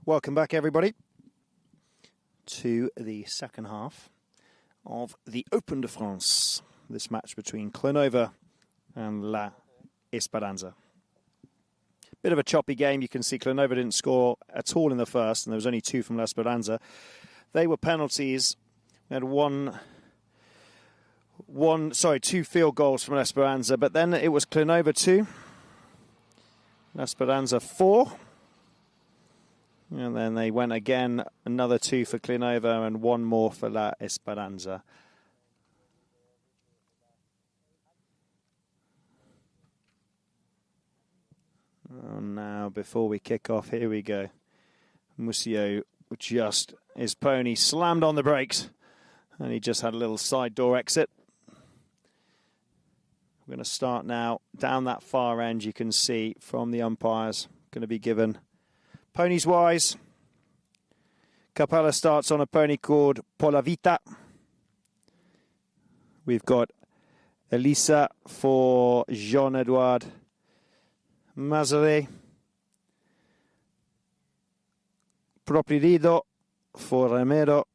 Welcome back, everybody, to the second half of the Open de France. This match between Clenova and La Esperanza. Bit of a choppy game. You can see Clenova didn't score at all in the first, and there was only 2 from La Esperanza. They were penalties. We had 2 field goals from La Esperanza, but then it was Clenova 2, La Esperanza 4. And then they went again, another 2 for Clenova and 1 more for La Esperanza. Oh, now, before we kick off, here we go. Musio just, his pony slammed on the brakes, and he just had a little side door exit. We're going to start now down that far end. You can see from the umpires, going to be given ponies wise. Capella starts on a pony called Polavita. We've got Elisa for Jean-Edouard Mazaret. Proprido for Ramiro.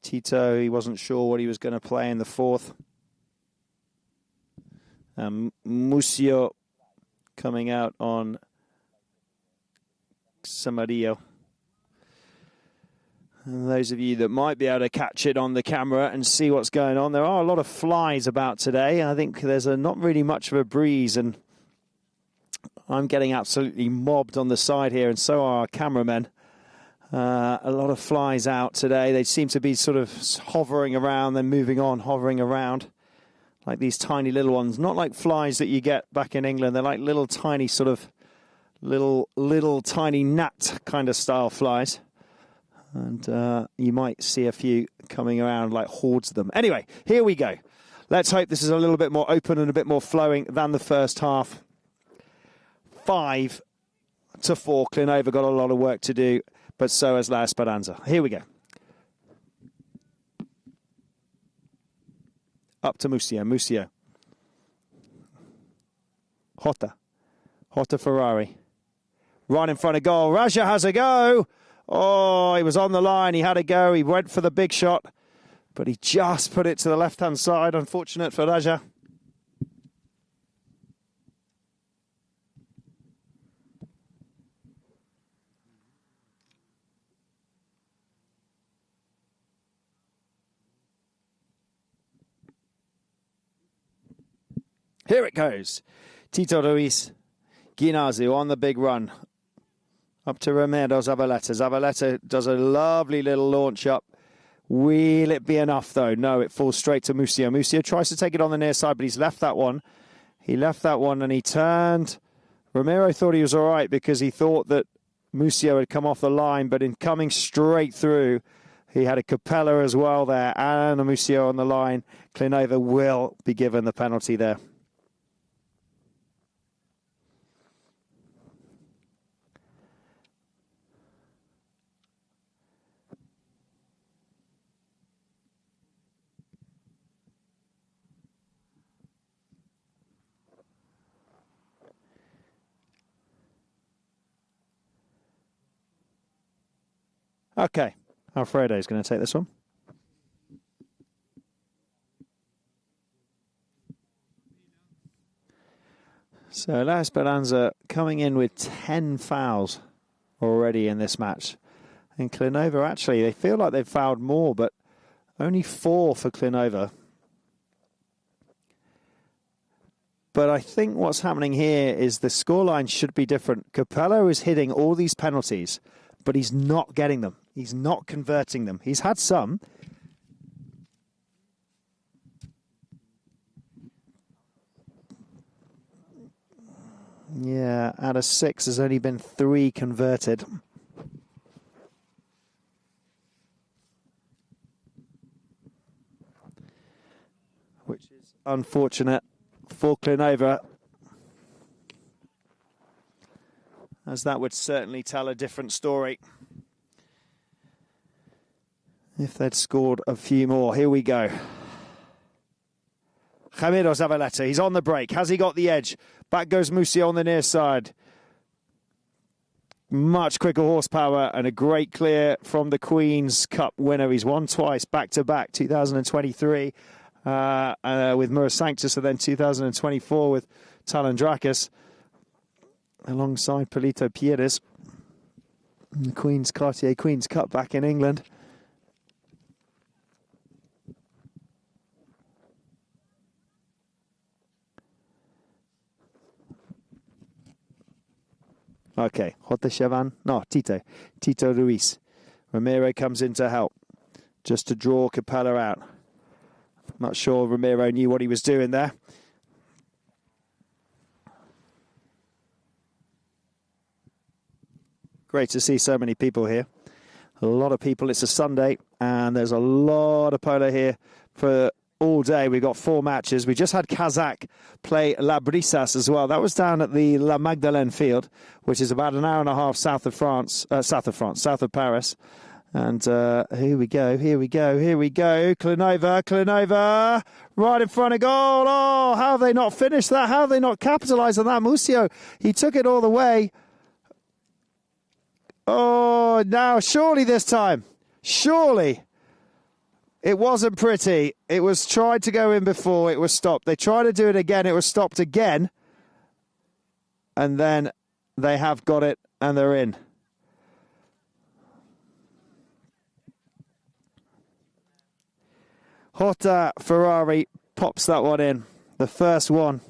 Tito, he wasn't sure what he was going to play in the 4th. Musio coming out on Samarillo. And those of you that might be able to catch it on the camera and see what's going on, there are a lot of flies about today. I think there's not really much of a breeze, and I'm getting absolutely mobbed on the side here, and so are our cameramen. A lot of flies out today. They seem to be sort of hovering around, then moving on, hovering around, like these tiny little ones. Not like flies that you get back in England. They're like little tiny sort of little tiny gnat kind of style flies. And you might see a few coming around like hordes of them. Anyway, here we go. Let's hope this is a little bit more open and a bit more flowing than the first half. 5-4. Clenova got a lot of work to do, but so has La Esperanza. Here we go. Up to Musio. Musio. Hota Ferrari. Right in front of goal. Raja has a go. Oh, he was on the line. He had a go. He went for the big shot, but he just put it to the left-hand side. Unfortunate for Raja. Here it goes. Tito Ruiz, Guinazu on the big run. Up to Romero Zavaleta. Zavaleta does a lovely little launch up. Will it be enough, though? No, it falls straight to Musio. Musio tries to take it on the near side, but he's left that one. He left that one and he turned. Romero thought he was all right because he thought that Musio had come off the line, but in coming straight through, he had a Capella as well there and a Musio on the line. Clenova will be given the penalty there. Okay, Alfredo is going to take this one. So La Esperanza coming in with 10 fouls already in this match. And Clenova, actually, they feel like they've fouled more, but only 4 for Clenova. But I think what's happening here is the scoreline should be different. Capello is hitting all these penalties, but he's not getting them. He's not converting them. He's had some. Yeah, out of 6, there's only been 3 converted. Which is unfortunate for Clenova, as that would certainly tell a different story if they'd scored a few more. Here we go. Ramiro Zavaleta, he's on the break. Has he got the edge? Back goes Musio on the near side. much quicker horsepower and a great clear from the Queen's Cup winner. He's won twice, back-to-back, 2023 with Mura Sanctus, and then 2024 with Talandrakis, alongside Polito Pieres. The Cartier Queen's Cup back in England. Okay, Jota Chavan. No, Tito Ruiz. Ramiro comes in to help, just to draw Capella out. Not sure Ramiro knew what he was doing there. Great to see so many people here. A lot of people. It's a Sunday, and there's a lot of polo here for all day. We've got 4 matches. We just had Kazakh play La Brisas as well. That was down at the La Magdalene field, which is about an hour and a half south of Paris. And here we go. Klinova, right in front of goal. Oh, how have they not finished that? How have they not capitalized on that? Musio, he took it all the way. Oh, now, surely this time. Surely. It wasn't pretty. It was tried to go in before. It was stopped. They tried to do it again. It was stopped again. And then they have got it and they're in. Jota Ferrari pops that one in. The first one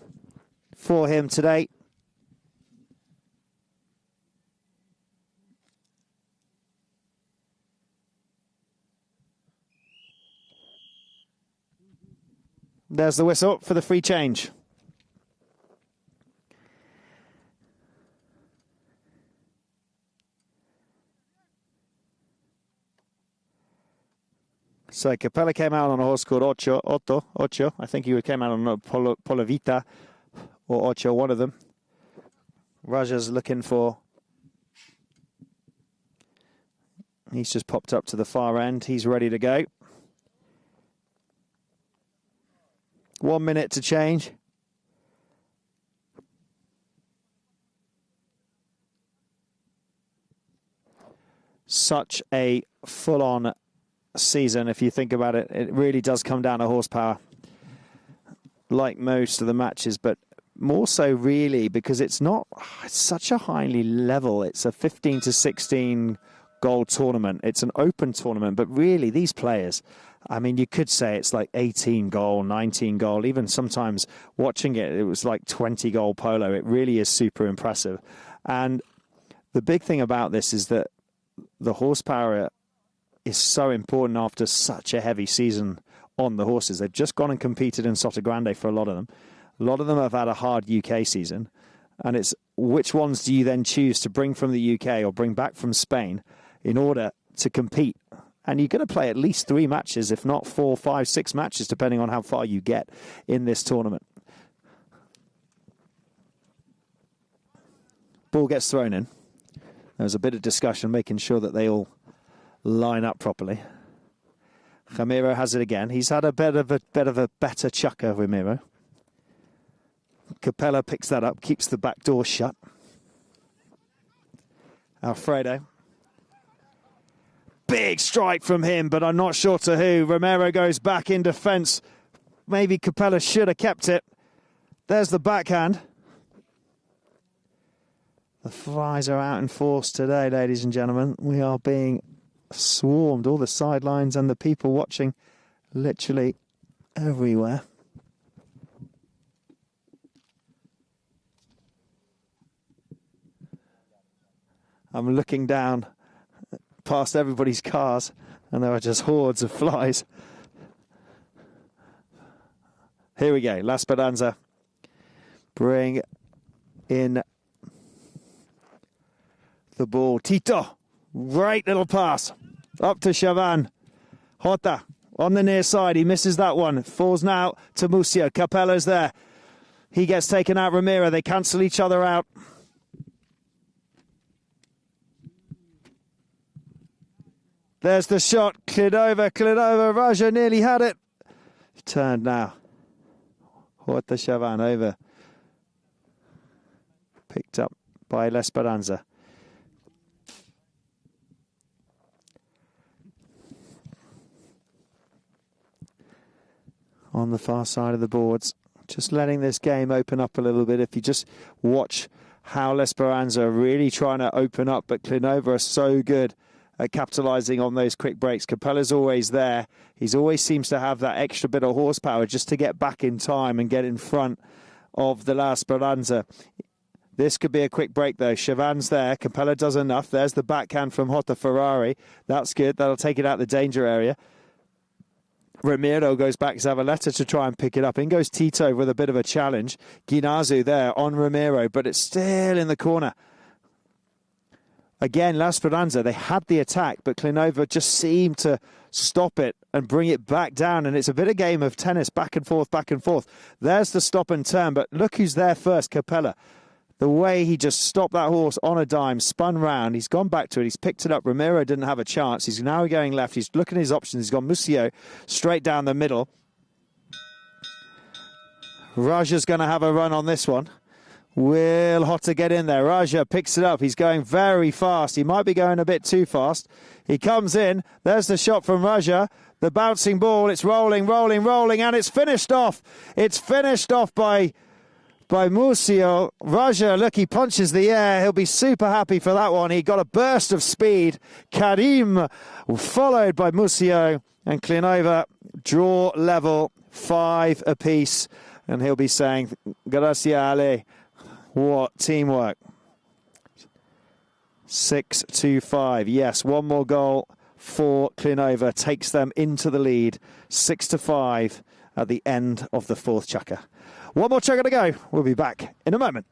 for him today. There's the whistle for the free change. So Capella came out on a horse called Ocho. I think he came out on a Polo Vita or Ocho, one of them. Raja's looking for... He's just popped up to the far end. He's ready to go. 1 minute to change. Such a full-on season, if you think about it. It really does come down to horsepower, like most of the matches, but more so really because it's such a highly level. It's a 15 to 16 goal tournament. It's an open tournament, but really these players, I mean, you could say it's like 18 goal, 19 goal, even sometimes watching it, it was like 20 goal polo. It really is super impressive. And the big thing about this is that the horsepower is so important after such a heavy season on the horses. They've just gone and competed in Sotogrande for a lot of them. A lot of them have had a hard UK season. And it's which ones do you then choose to bring from the UK or bring back from Spain in order to compete? And you're going to play at least 3 matches, if not 4, 5, 6 matches, depending on how far you get in this tournament. Ball gets thrown in. There was a bit of discussion, making sure that they all line up properly. Ramiro has it again. He's had a bit of a better chukker, Ramiro. Capella picks that up, keeps the back door shut. Alfredo. Big strike from him, but I'm not sure to who. Romero goes back in defence. Maybe Capella should have kept it. There's the backhand. The flies are out in force today, ladies and gentlemen. We are being swarmed, all the sidelines and the people watching literally everywhere. I'm looking down past everybody's cars, and there are just hordes of flies. Here we go, La Speranza. Bring in the ball. Tito, great little pass. Up to Chavan. Jota on the near side. He misses that one. Falls now to Musio. Capella's there. He gets taken out. Ramiro. They cancel each other out. There's the shot. Klinova. Raja nearly had it. Turned now. Jota Chavan over. Picked up by L'Esperanza. on the far side of the boards. Just letting this game open up a little bit. If you just watch how L'Esperanza are really trying to open up, but Klinova are so good at capitalizing on those quick breaks. Capella's always there. He always seems to have that extra bit of horsepower just to get back in time and get in front of the L'Esperanza. This could be a quick break, though. Chavan's there. Capella does enough. There's the backhand from Jota Ferrari. That's good. That'll take it out the danger area. Ramiro goes back to Zavaleta to try and pick it up. In goes Tito with a bit of a challenge. Guinazu there on Ramiro, but it's still in the corner. Again, L'Esperanza, they had the attack, but Klinova just seemed to stop it and bring it back down. And it's a bit of game of tennis, back and forth, back and forth. There's the stop and turn, but look who's there first, Capella. The way he just stopped that horse on a dime, spun round, he's gone back to it, he's picked it up. Ramiro didn't have a chance. He's now going left. He's looking at his options. He's gone Musio straight down the middle. Raja's going to have a run on this one. Will Jota get in there? Raja picks it up. He's going very fast. He might be going a bit too fast. He comes in. There's the shot from Raja. The bouncing ball. It's rolling, rolling, rolling, and it's finished off. It's finished off by Musio. Raja, look, he punches the air. He'll be super happy for that one. He got a burst of speed. Karim followed by Musio, and Klinova draw level, 5 apiece. And he'll be saying, gracias, Ale. What teamwork. 6-5. Yes, one more goal for Klinova. Takes them into the lead. 6-5 at the end of the fourth chukker. One more chukker to go. We'll be back in a moment.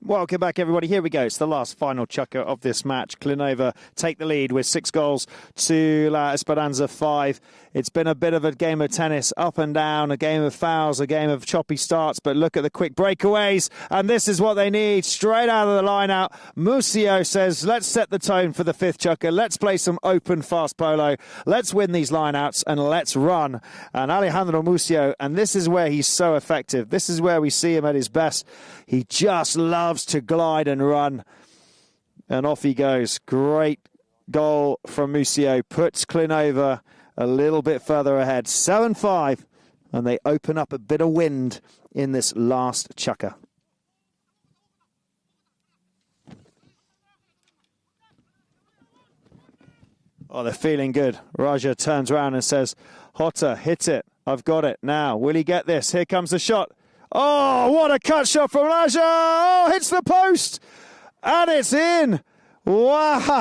Welcome back, everybody. Here we go. It's the last final chukker of this match. Klinova take the lead with 6 goals to L'Esperanza 5. It's been a bit of a game of tennis, up and down, a game of fouls, a game of choppy starts, but look at the quick breakaways, and this is what they need. Straight out of the line-out, Musio says, let's set the tone for the 5th chukker. Let's play some open, fast polo. Let's win these line-outs, and let's run. And Alejandro Musio, and this is where he's so effective. This is where we see him at his best. He just loves to glide and run. And off he goes. Great goal from Musio. Puts Klinova a little bit further ahead. 7-5. And they open up a bit of wind in this last chukker. Oh, they're feeling good. Raja turns around and says, Jota, hit it. I've got it now. Will he get this? Here comes the shot. Oh, what a cut shot from Raja. Oh, hits the post. And it's in. Wow.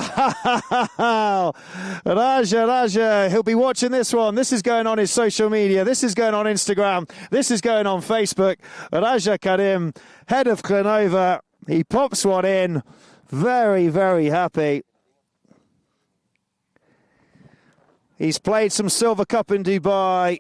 Raja. He'll be watching this one. This is going on his social media. This is going on Instagram. This is going on Facebook. Raja Karim, head of Klinova. He pops one in. Very, very happy. He's played some Silver Cup in Dubai.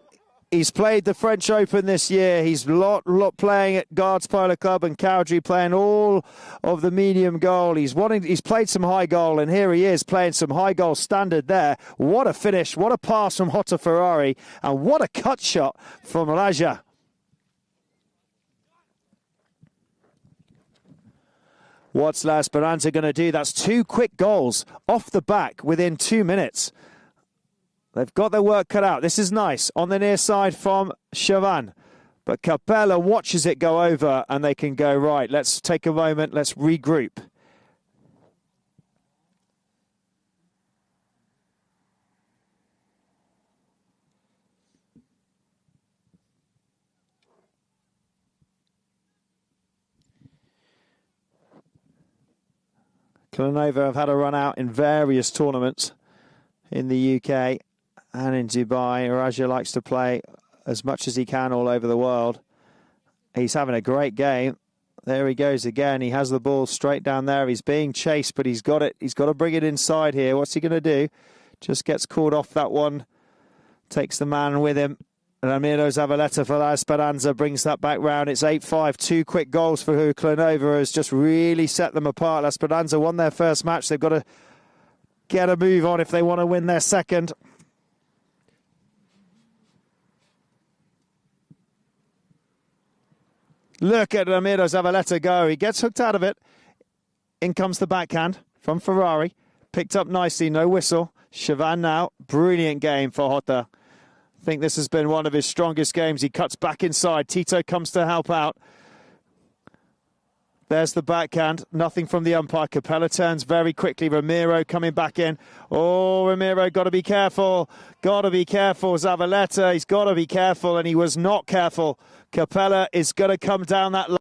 He's played the French Open this year. He's lot playing at Guards Polo Club and Cowdrey, playing all of the medium goal. He's played some high goal, and here he is playing some high goal standard there. What a finish, what a pass from Jota Ferrari, and what a cut shot from Raja. What's La Esperanza going to do? That's 2 quick goals off the back within 2 minutes. They've got their work cut out. This is nice on the near side from Chavan. But Capella watches it go over and they can go, right, let's take a moment, let's regroup. Klanova have had a run out in various tournaments in the UK and in Dubai. Raja likes to play as much as he can all over the world. He's having a great game. There he goes again. He has the ball straight down there. He's being chased, but he's got it. He's got to bring it inside here. What's he going to do? Just gets caught off that one. Takes the man with him. Ramiro Zavaleta for La Esperanza brings that back round. It's 8-5. 2 quick goals for who Klanova has just really set them apart. La Esperanza won their first match. They've got to get a move on if they want to win their second. Look at Ramiro Zavaleta go. He gets hooked out of it. In comes the backhand from Ferrari. Picked up nicely, no whistle. Chavan now. Brilliant game for Jota. I think this has been one of his strongest games. He cuts back inside. Tito comes to help out. There's the backhand. Nothing from the umpire. Capella turns very quickly. Ramiro coming back in. Oh, Ramiro, got to be careful. Got to be careful. Zavaleta, he's got to be careful, and he was not careful. Capella is going to come down that line.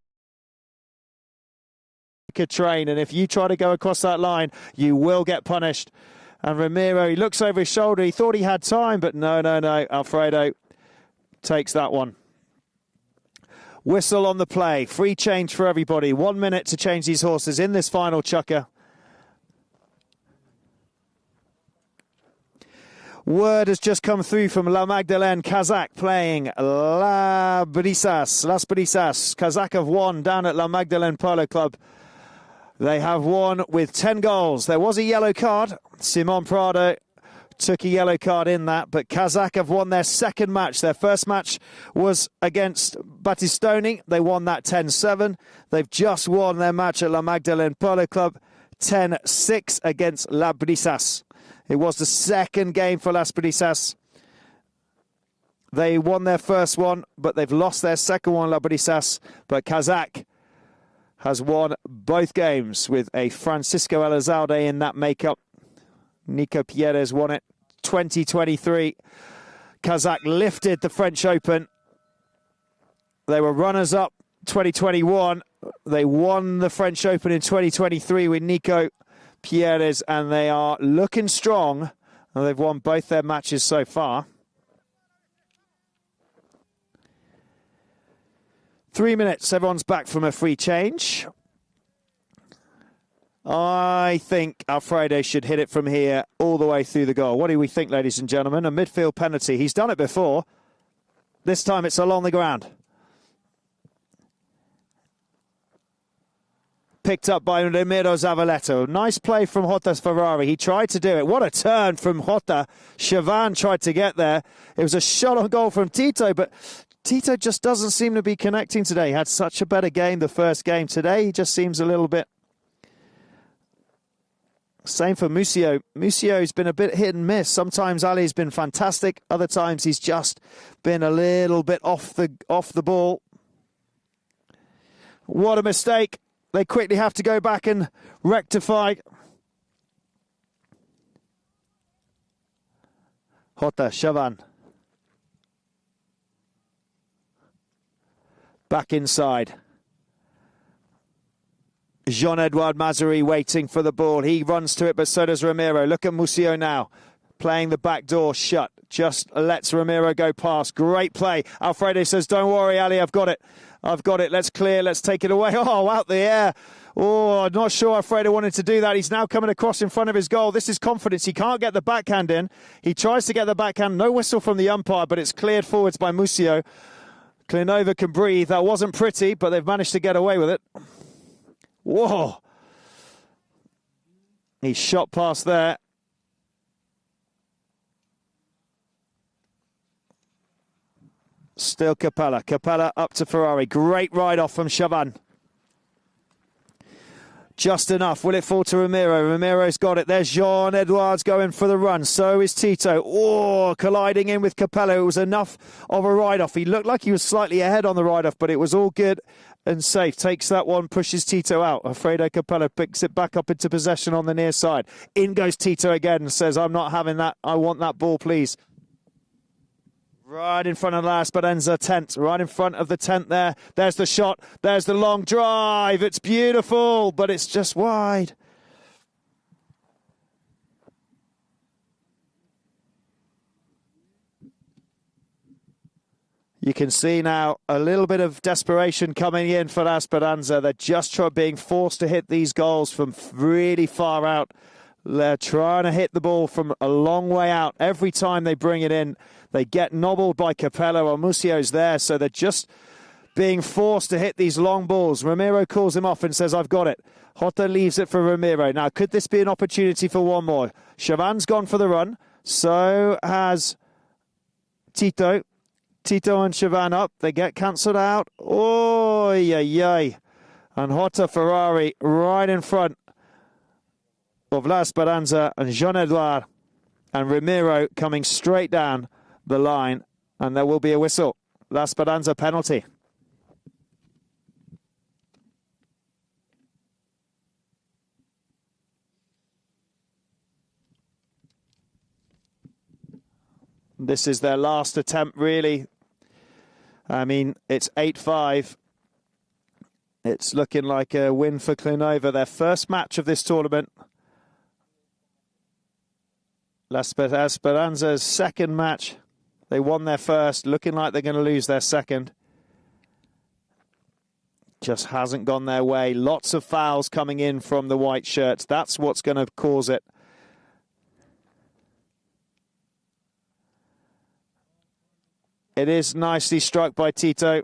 A train, and if you try to go across that line, you will get punished. And Ramiro, he looks over his shoulder. He thought he had time, but no. Alfredo takes that one. Whistle on the play. Free change for everybody. 1 minute to change these horses in this final chukker. Word has just come through from La Magdalene, Kazakh playing Las Brisas. Kazakh have won down at La Magdalene Polo Club. They have won with 10 goals. There was a yellow card. Simon Prado took a yellow card in that, but Kazakh have won their second match. Their first match was against Battistoni. They won that 10-7. They've just won their match at La Magdalene Polo Club 10-6 against La Brisas. It was the second game for Las Brisas. They won their first one, but they've lost their second one, La Brisas. But Kazakh has won both games with a Francisco Elizalde in that makeup. Nico Pierres won it 2023. Kazakh lifted the French Open. They were runners-up 2021. They won the French Open in 2023 with Nico Pierres, and they are looking strong. And they've won both their matches so far. 3 minutes, everyone's back from a free change. I think Alfredo should hit it from here all the way through the goal. What do we think, ladies and gentlemen? A midfield penalty. He's done it before. This time it's along the ground. Picked up by Ramiro Zavaleta. Nice play from Jota Ferrari. He tried to do it. What a turn from Jota. Chavan tried to get there. It was a shot on goal from Tito, but Tito just doesn't seem to be connecting today. He had such a better game the first game. Today he just seems a little bit... Same for Musio. Musio's been a bit hit and miss. Sometimes Ali's been fantastic. Other times he's just been a little bit off the ball. What a mistake. They quickly have to go back and rectify. Jota, Chavan. Back inside. Jean-Edouard Mazary waiting for the ball. He runs to it, but so does Ramiro. Look at Musio now, playing the back door shut. Just lets Ramiro go past. Great play. Alfredo says, don't worry, Ali, I've got it. I've got it. Let's clear. Let's take it away. Oh, out the air. Oh, I'm not sure Alfredo wanted to do that. He's now coming across in front of his goal. This is confidence. He can't get the backhand in. He tries to get the backhand. No whistle from the umpire, but it's cleared forwards by Musio. Klinova can breathe. That wasn't pretty, but they've managed to get away with it. Whoa. He shot past there. Still Capella. Capella up to Ferrari. Great ride-off from Chavan. Just enough. Will it fall to Ramiro? Ramiro's got it. There's Jean-Edouard's going for the run. So is Tito. Oh, colliding in with Capella. It was enough of a ride-off. He looked like he was slightly ahead on the ride-off, but it was all good and safe. Takes that one, pushes Tito out. Alfredo Capella picks it back up into possession on the near side. In goes Tito again and says, I'm not having that. I want that ball, please. Right in front of La Esperanza tent, right in front of the tent there. There's the shot, there's the long drive. It's beautiful, but it's just wide. You can see now a little bit of desperation coming in for La Esperanza. They're just being forced to hit these goals from really far out. They're trying to hit the ball from a long way out. Every time they bring it in, they get nobbled by Capella or Musio's there, so they're just being forced to hit these long balls. Ramiro calls him off and says, I've got it. Jota leaves it for Ramiro. Now, could this be an opportunity for one more? Chavan's gone for the run. So has Tito. Tito and Chavan up. They get cancelled out. Oh, yeah. And Jota Ferrari right in front of La Esperanza and Jean-Edouard and Ramiro coming straight down the line, and there will be a whistle. La Esperanza penalty. This is their last attempt, really. I mean, it's 8-5. It's looking like a win for Klinova, their first match of this tournament. La Esperanza's second match. They won their first, looking like they're going to lose their second. Just hasn't gone their way. Lots of fouls coming in from the white shirts. That's what's going to cause it. It is nicely struck by Tito.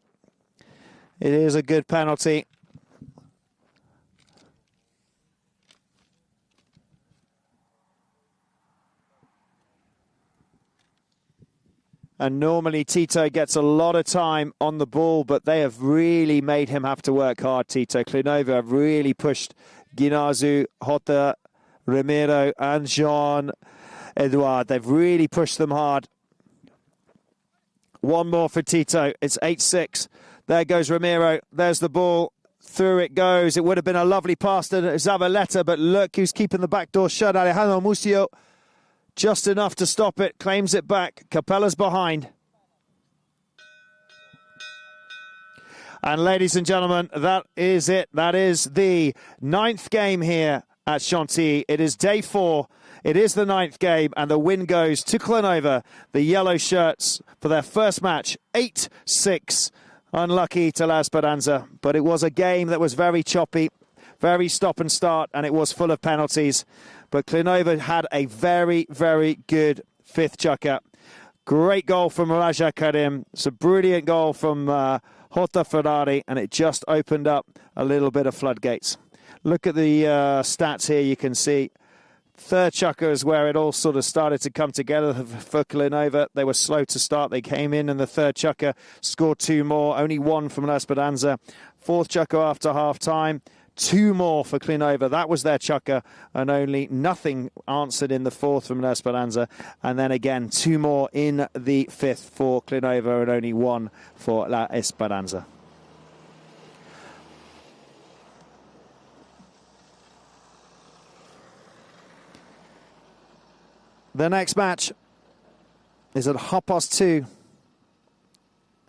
It is a good penalty. And normally Tito gets a lot of time on the ball, but they have really made him have to work hard, Tito. Klinova have really pushed Ginazu, Jota, Ramiro and Jean-Edouard. They've really pushed them hard. One more for Tito. It's 8-6. There goes Ramiro. There's the ball. Through it goes. It would have been a lovely pass to Zavaleta, but look who's keeping the back door shut. Alejandro Musio. Just enough to stop it, claims it back. Capella's behind. And ladies and gentlemen, that is it. That is the 9th game here at Chantilly. It is day 4. It is the 9th game, and the win goes to Klinova, the yellow shirts, for their first match, 8-6. Unlucky to La Esperanza, but it was a game that was very choppy, very stop and start, and it was full of penalties. But Klinova had a very, very good 5th chukker. Great goal from Raja Karim. It's a brilliant goal from Jota Ferrari, and it just opened up a little bit of floodgates. Look at the stats here. You can see 3rd chukker is where it all sort of started to come together for Klinova. They were slow to start. They came in and the 3rd chukker scored 2 more. Only 1 from La Esperanza. 4th chukker after half-time. 2 more for Klinova. That was their chukker, and only nothing answered in the 4th from La Esperanza. And then again, 2 more in the 5th for Klinova, and only 1 for La Esperanza. The next match is at 2:30,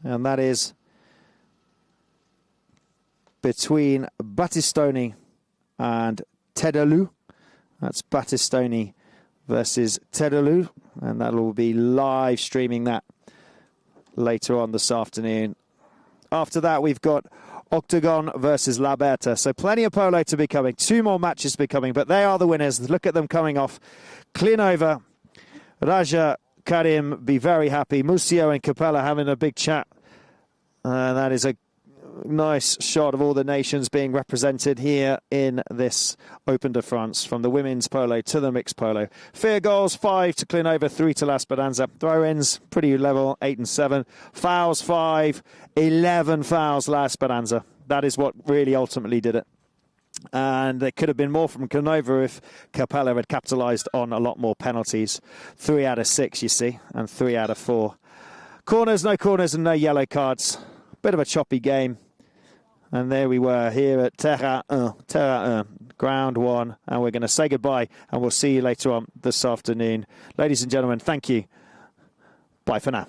and that is between Battistoni and Tedalou. That's Battistoni versus Tedalou, and that will be live streaming that later on this afternoon After that, we've got Octagon versus La Berta. So plenty of polo to be coming. 2 more matches to be coming, but they are the winners. Look at them coming off. Clean over. Raja, Karim, be very happy. Musio and Capella having a big chat. That is a nice shot of all the nations being represented here in this Open de France, from the women's polo to the mixed polo. Fair goals, 5 to Clinova, 3 to La Speranza. Throw-ins, pretty level, 8 and 7. Fouls, 5, 11 fouls, La Speranza. That is what really ultimately did it. And there could have been more from Clinova if Capella had capitalised on a lot more penalties. 3 out of 6, you see, and 3 out of 4. Corners, and no yellow cards. Bit of a choppy game. And there we were here at Terra 1, ground 1. And we're going to say goodbye, and we'll see you later on this afternoon. Ladies and gentlemen, thank you. Bye for now.